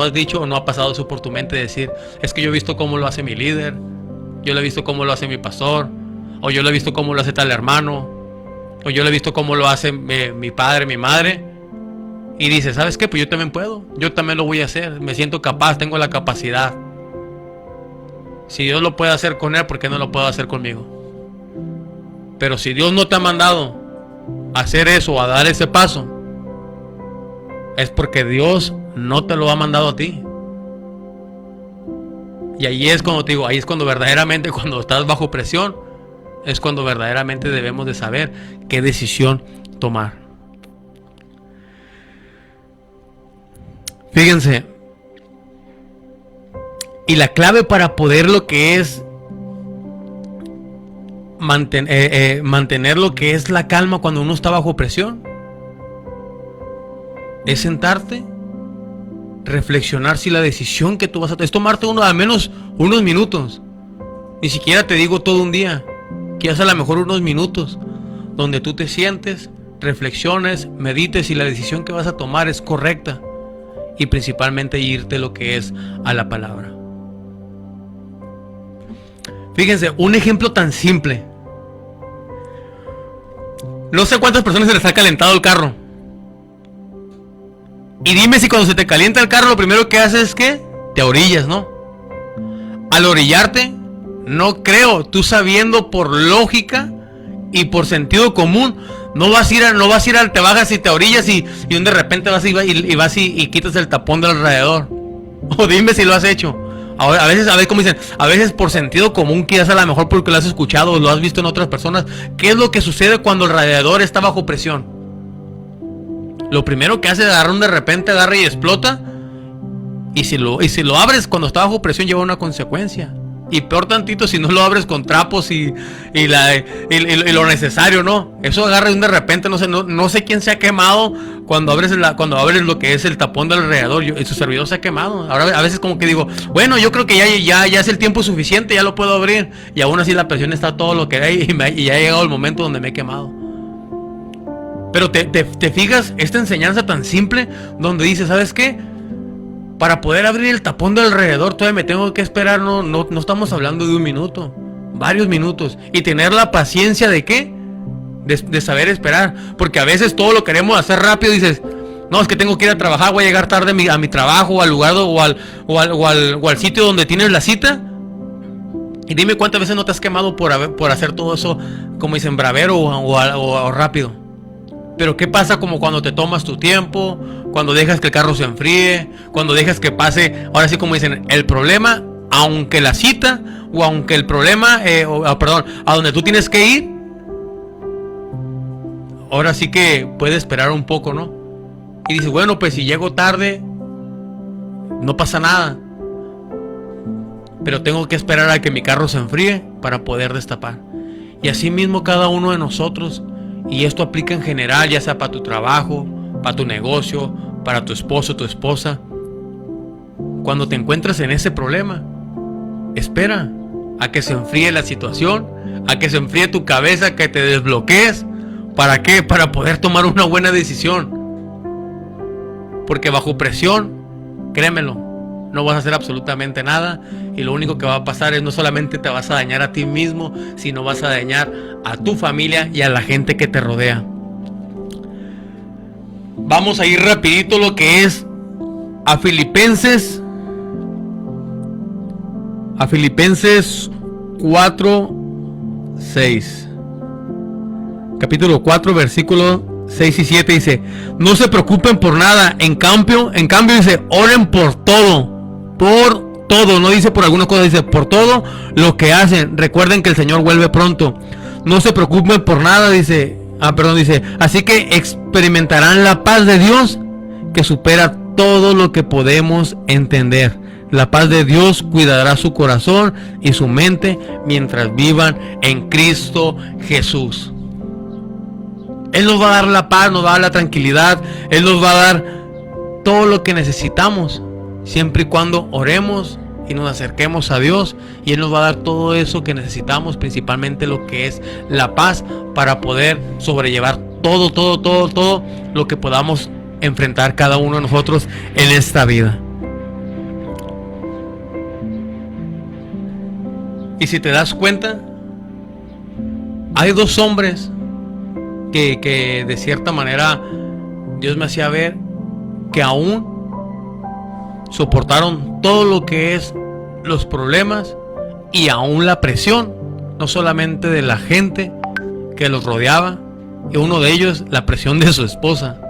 has dicho o no ha pasado eso por tu mente de decir, es que yo he visto cómo lo hace mi líder, yo lo he visto cómo lo hace mi pastor, o yo lo he visto cómo lo hace tal hermano, o yo lo he visto cómo lo hace mi padre, mi madre, y dices, ¿sabes qué? Pues yo también puedo, yo también lo voy a hacer, me siento capaz, tengo la capacidad. Si Dios lo puede hacer con él, ¿por qué no lo puedo hacer conmigo? Pero si Dios no te ha mandado a hacer eso o a dar ese paso, es porque Dios no te lo ha mandado a ti. Y ahí es cuando te digo, ahí es cuando verdaderamente, cuando estás bajo presión, es cuando verdaderamente debemos de saber qué decisión tomar. Fíjense, y la clave para poder lo que es mantener lo que es la calma cuando uno está bajo presión es sentarte, reflexionar si la decisión que tú vas a tomar es tomarte al menos unos minutos. Ni siquiera te digo todo un día, quizás a lo mejor unos minutos donde tú te sientes, reflexiones, medites si la decisión que vas a tomar es correcta, y principalmente irte lo que es a la palabra. Fíjense, un ejemplo tan simple. No sé cuántas personas se les ha calentado el carro. Y dime si cuando se te calienta el carro lo primero que haces es que te orillas, ¿no? Al orillarte, no creo, tú sabiendo por lógica y por sentido común, no vas a ir, te bajas y te orillas y de repente vas y quitas el tapón del radiador. O dime si lo has hecho. A veces como dicen, a veces por sentido común, quizás a lo mejor porque lo has escuchado o lo has visto en otras personas. ¿Qué es lo que sucede cuando el radiador está bajo presión? Lo primero que hace es de repente agarra y explota. Y si lo abres cuando está bajo presión, lleva una consecuencia. Y peor tantito si no lo abres con trapos y lo necesario, ¿no? Eso agarra de repente, no sé quién se ha quemado cuando abres lo que es el tapón del radiador. Su servidor se ha quemado. Ahora a veces como que digo, bueno, yo creo que ya es el tiempo suficiente, ya lo puedo abrir. Y aún así la presión está todo lo que hay y ya ha llegado el momento donde me he quemado. Pero te fijas, esta enseñanza tan simple donde dice, ¿sabes qué? Para poder abrir el tapón del alrededor todavía me tengo que esperar, no estamos hablando de un minuto, varios minutos. Y tener la paciencia de ¿qué? De saber esperar. Porque a veces todo lo queremos hacer rápido, dices, no, es que tengo que ir a trabajar, voy a llegar tarde a mi trabajo, o al lugar o al sitio donde tienes la cita. Y dime cuántas veces no te has quemado por hacer todo eso, como dicen, bravero o rápido. Pero ¿qué pasa como cuando te tomas tu tiempo? Cuando dejas que el carro se enfríe, cuando dejas que pase, ahora sí como dicen, el problema, aunque la cita, o aunque el problema, a donde tú tienes que ir, ahora sí que puedes esperar un poco, ¿no? Y dices, bueno, pues si llego tarde, no pasa nada. pero tengo que esperar a que mi carro se enfríe para poder destapar. Y así mismo cada uno de nosotros, y esto aplica en general, ya sea para tu trabajo, para tu negocio, para tu esposo, tu esposa. Cuando te encuentras en ese problema, espera a que se enfríe la situación, a que se enfríe tu cabeza, que te desbloquees. ¿Para qué? Para poder tomar una buena decisión. Porque bajo presión, créemelo, no vas a hacer absolutamente nada, y lo único que va a pasar es no solamente te vas a dañar a ti mismo, sino vas a dañar a tu familia y a la gente que te rodea. Vamos a ir rapidito lo que es a Filipenses 4:6. Capítulo 4, versículo 6 y 7 dice: no se preocupen por nada, en cambio dice, oren por todo, no dice por alguna cosa, dice por todo lo que hacen. Recuerden que el Señor vuelve pronto. No se preocupen por nada, dice, así que experimentarán la paz de Dios que supera todo lo que podemos entender. La paz de Dios cuidará su corazón y su mente mientras vivan en Cristo Jesús. Él nos va a dar la paz, nos va a dar la tranquilidad, Él nos va a dar todo lo que necesitamos, siempre y cuando oremos y nos acerquemos a Dios, y Él nos va a dar todo eso que necesitamos, principalmente lo que es la paz, para poder sobrellevar todo lo que podamos enfrentar cada uno de nosotros en esta vida. Y si te das cuenta, hay dos hombres que de cierta manera Dios me hacía ver que aún soportaron todo lo que es los problemas y aún la presión, no solamente de la gente que los rodeaba, y uno de ellos la presión de su esposa,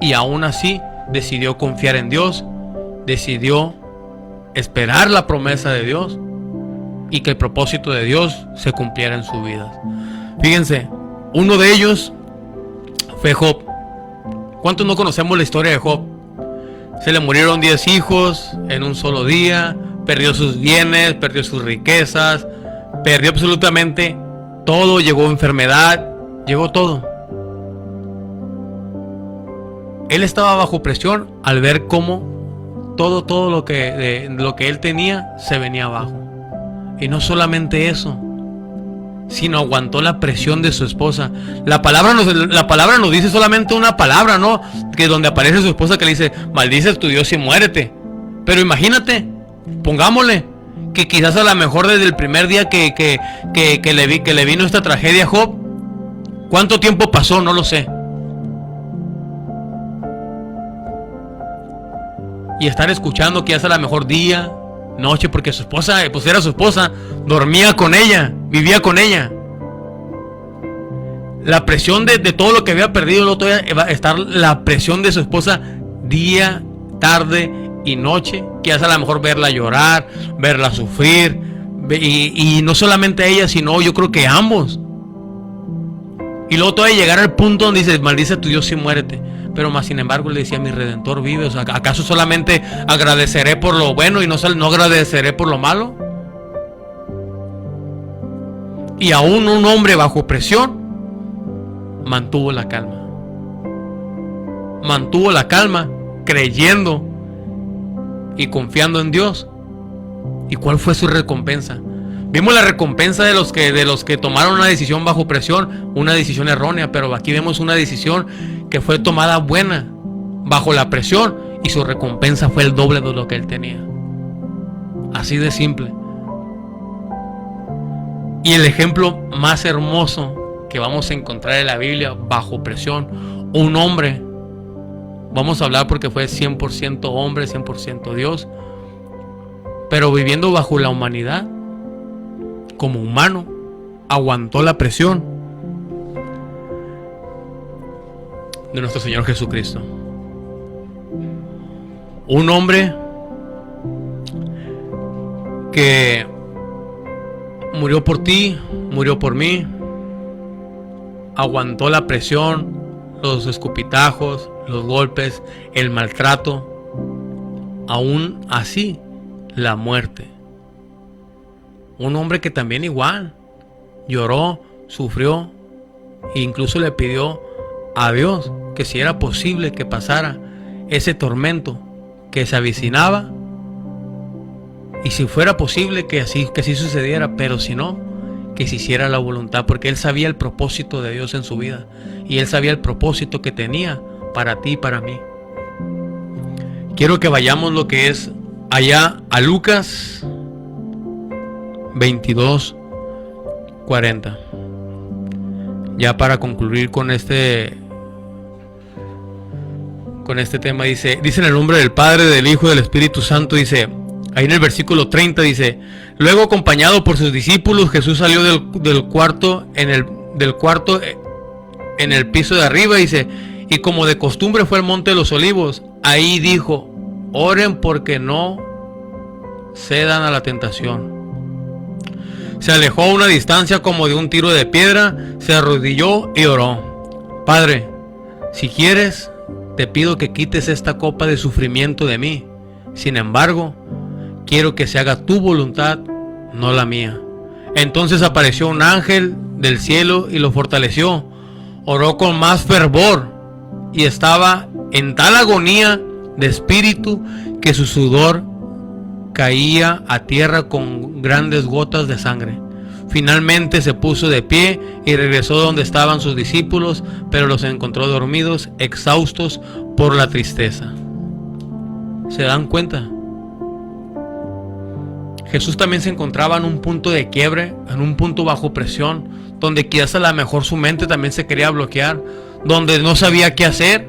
y aún así decidió confiar en Dios, decidió esperar la promesa de Dios y que el propósito de Dios se cumpliera en su vida. Fíjense, uno de ellos fue Job. ¿Cuántos no conocemos la historia de Job? Se le murieron 10 hijos en un solo día, perdió sus bienes, perdió sus riquezas, perdió absolutamente todo, llegó enfermedad, llegó todo. Él estaba bajo presión al ver cómo todo lo que él tenía se venía abajo. Y no solamente eso, sino aguantó la presión de su esposa. La palabra nos dice solamente una palabra, ¿no? Que donde aparece su esposa, que le dice: maldice a tu Dios y muérete. Pero imagínate, pongámosle que quizás a lo mejor desde el primer día que le vino esta tragedia a Job, ¿cuánto tiempo pasó? No lo sé. Y estar escuchando que hace a lo mejor día, noche, porque su esposa, pues era su esposa, dormía con ella, vivía con ella. La presión de todo lo que había perdido, luego todavía va a estar la presión de su esposa día, tarde y noche, que hace a lo mejor verla llorar, verla sufrir, y no solamente a ella, sino yo creo que a ambos. Y luego todavía llegar al punto donde dice: maldice a tu Dios y muérete. Pero más sin embargo le decía: mi Redentor vive. O sea, ¿acaso solamente agradeceré por lo bueno y no agradeceré por lo malo? Y aún un hombre bajo presión mantuvo la calma. Mantuvo la calma, creyendo y confiando en Dios. ¿Y cuál fue su recompensa? Vimos la recompensa de los que tomaron una decisión bajo presión, una decisión errónea, pero aquí vemos una decisión que fue tomada buena bajo la presión, y su recompensa fue el doble de lo que él tenía. Así de simple. Y el ejemplo más hermoso que vamos a encontrar en la Biblia bajo presión, un hombre, vamos a hablar porque fue 100% hombre, 100% Dios, pero viviendo bajo la humanidad, como humano, aguantó la presión de nuestro Señor Jesucristo. Un hombre que murió por ti, murió por mí, aguantó la presión, los escupitajos, los golpes, el maltrato, aún así la muerte, un hombre que también igual lloró, sufrió e incluso le pidió a Dios que si era posible que pasara ese tormento que se avecinaba, y si fuera posible que así sucediera, pero si no, que se hiciera la voluntad, porque él sabía el propósito de Dios en su vida y él sabía el propósito que tenía para ti y para mí. Quiero que vayamos lo que es allá a Lucas 22:40. Ya para concluir con este tema, dice en el nombre del Padre, del Hijo y del Espíritu Santo, dice, ahí en el versículo 30 dice, luego acompañado por sus discípulos, Jesús salió del cuarto en el piso de arriba, dice, y como de costumbre fue al monte de los olivos. Ahí dijo, oren porque no cedan a la tentación. Se alejó a una distancia como de un tiro de piedra, se arrodilló y oró. Padre, si quieres, te pido que quites esta copa de sufrimiento de mí. Sin embargo, quiero que se haga tu voluntad, no la mía. Entonces apareció un ángel del cielo y lo fortaleció. Oró con más fervor y estaba en tal agonía de espíritu que su sudor caía a tierra con grandes gotas de sangre. Finalmente se puso de pie y regresó donde estaban sus discípulos, pero los encontró dormidos, exhaustos por la tristeza. ¿Se dan cuenta? Jesús también se encontraba en un punto de quiebre, en un punto bajo presión, donde quizás a lo mejor su mente también se quería bloquear, donde no sabía qué hacer,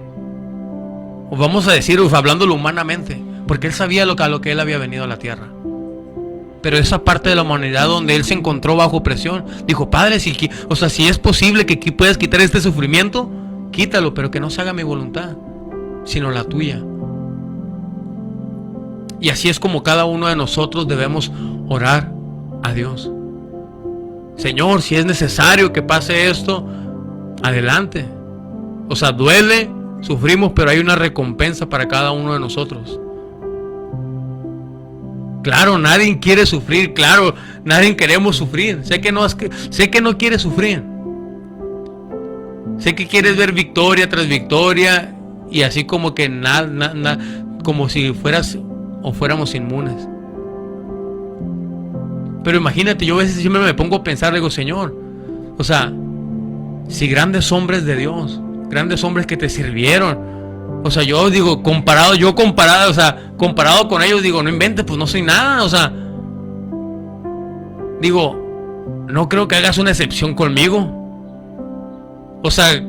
o vamos a decir, hablándolo humanamente, porque él sabía a lo que él había venido a la tierra. Pero esa parte de la humanidad donde él se encontró bajo presión, dijo, Padre, si es posible que puedas quitar este sufrimiento, quítalo, pero que no se haga mi voluntad, sino la tuya. Y así es como cada uno de nosotros debemos orar a Dios. Señor, si es necesario que pase esto, adelante. O sea, duele, sufrimos, pero hay una recompensa para cada uno de nosotros. Claro, nadie quiere sufrir, claro, nadie queremos sufrir. Sé que no quieres sufrir. Sé que quieres ver victoria tras victoria y así como que como si fuéramos inmunes. Pero imagínate, yo a veces siempre me pongo a pensar, digo, Señor, o sea, si grandes hombres de Dios, grandes hombres que te sirvieron, o sea, yo digo, comparado con ellos, digo, no inventes, pues no soy nada, o sea, digo, no creo que hagas una excepción conmigo. O sea,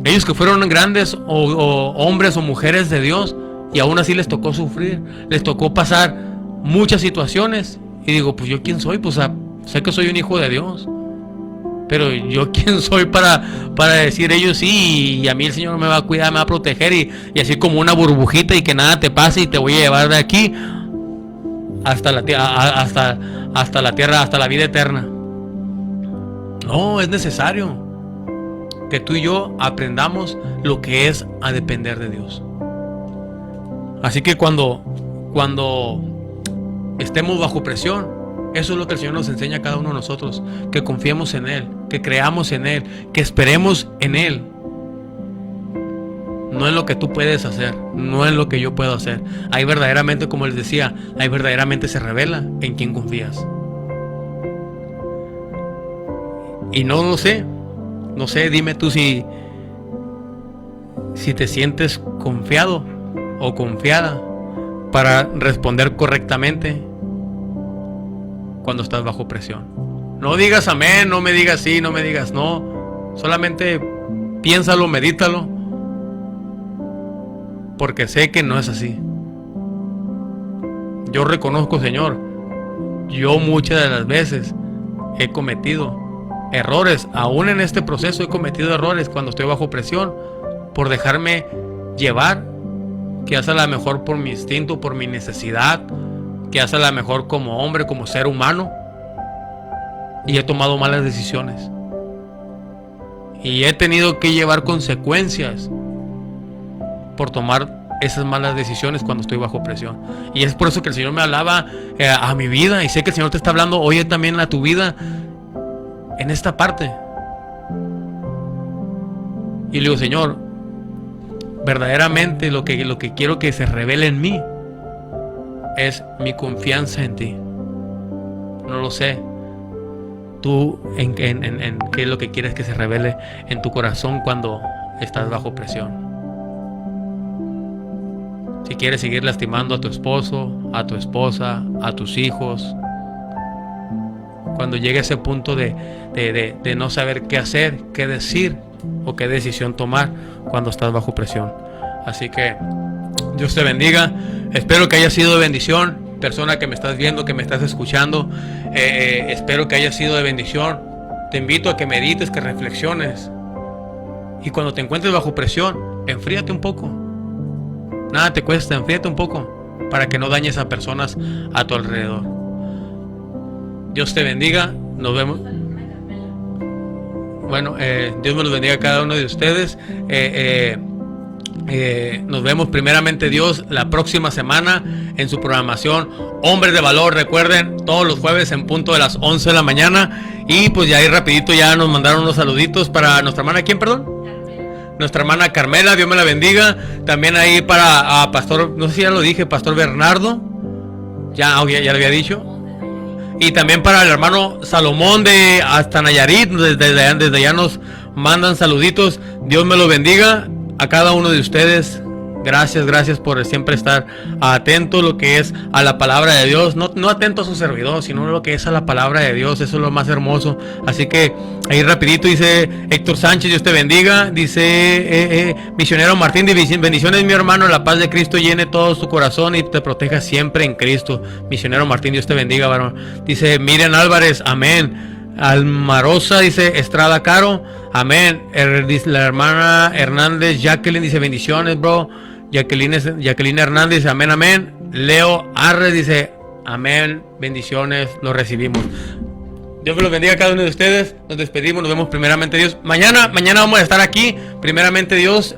ellos que fueron grandes o hombres o mujeres de Dios y aún así les tocó sufrir, les tocó pasar muchas situaciones, y digo, pues yo quién soy, pues sé que soy un hijo de Dios, pero yo quién soy para decir ellos sí, y a mí el Señor me va a cuidar, me va a proteger, y así como una burbujita y que nada te pase y te voy a llevar de aquí hasta la tierra, hasta la vida eterna. No, es necesario que tú y yo aprendamos lo que es a depender de Dios. Así que cuando estemos bajo presión, eso es lo que el Señor nos enseña a cada uno de nosotros, que confiemos en Él, que creamos en Él, que esperemos en Él. No es lo que tú puedes hacer, no es lo que yo puedo hacer. Ahí verdaderamente, como les decía, ahí verdaderamente se revela en quién confías. Y no sé, dime tú si te sientes confiado o confiada para responder correctamente cuando estás bajo presión. No digas amén, no me digas sí, no me digas no. Solamente piénsalo, medítalo, porque sé que no es así. Yo reconozco, Señor, yo muchas de las veces he cometido errores, aún en este proceso he cometido errores cuando estoy bajo presión, por dejarme llevar, que hace la mejor por mi instinto, por mi necesidad, que hace la mejor como hombre, como ser humano, y he tomado malas decisiones y he tenido que llevar consecuencias por tomar esas malas decisiones cuando estoy bajo presión. Y es por eso que el Señor me hablaba a mi vida, y sé que el Señor te está hablando hoy también a tu vida en esta parte. Y le digo, Señor, verdaderamente lo que quiero que se revele en mí es mi confianza en ti. No lo sé. Tú en qué es lo que quieres que se revele en tu corazón cuando estás bajo presión. Si quieres seguir lastimando a tu esposo, a tu esposa, a tus hijos, cuando llegue a ese punto de no saber qué hacer, qué decir o qué decisión tomar cuando estás bajo presión. Así que Dios te bendiga. Espero que haya sido de bendición, persona que me estás viendo, que me estás escuchando. Espero que haya sido de bendición. Te invito a que medites, que reflexiones. Y cuando te encuentres bajo presión, enfríate un poco. Nada te cuesta, enfríate un poco para que no dañes a personas a tu alrededor. Dios te bendiga. Nos vemos. Bueno, Dios me los bendiga a cada uno de ustedes. Nos vemos primeramente Dios la próxima semana en su programación Hombres de Valor. Recuerden, todos los jueves en punto de las 11 de la mañana. Y pues ya ahí rapidito ya nos mandaron unos saluditos para nuestra hermana. ¿Quién, perdón? Nuestra hermana Carmela, Dios me la bendiga. También ahí para Pastor, no sé si ya lo dije, Pastor Bernardo. Ya lo había dicho. Y también para el hermano Salomón de hasta Nayarit, desde allá nos mandan saluditos. Dios me lo bendiga a cada uno de ustedes. Gracias por siempre estar atento a lo que es a la palabra de Dios. No atento a su servidor, sino lo que es a la palabra de Dios. Eso es lo más hermoso. Así que ahí rapidito dice Héctor Sánchez, Dios te bendiga. Dice Misionero Martín, bendiciones mi hermano, la paz de Cristo llene todo tu corazón y te proteja siempre en Cristo. Misionero Martín, Dios te bendiga, varón. Dice Miriam Álvarez, amén. Almarosa, dice Estrada Caro, amén. Dice la hermana Hernández Jacqueline, dice bendiciones, bro. Jacqueline Hernández, amén, amén. Leo Arres dice amén, bendiciones, lo recibimos. Dios me los bendiga a cada uno de ustedes. Nos despedimos, nos vemos primeramente Dios. Mañana vamos a estar aquí, primeramente Dios,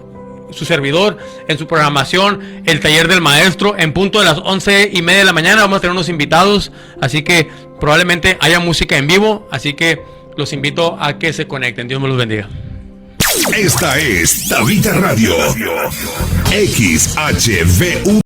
su servidor, en su programación, el taller del maestro, en punto de las 11:30 de la mañana. Vamos a tener unos invitados, así que probablemente haya música en vivo, así que los invito a que se conecten. Dios me los bendiga. Esta es Tabita Radio. XHVU.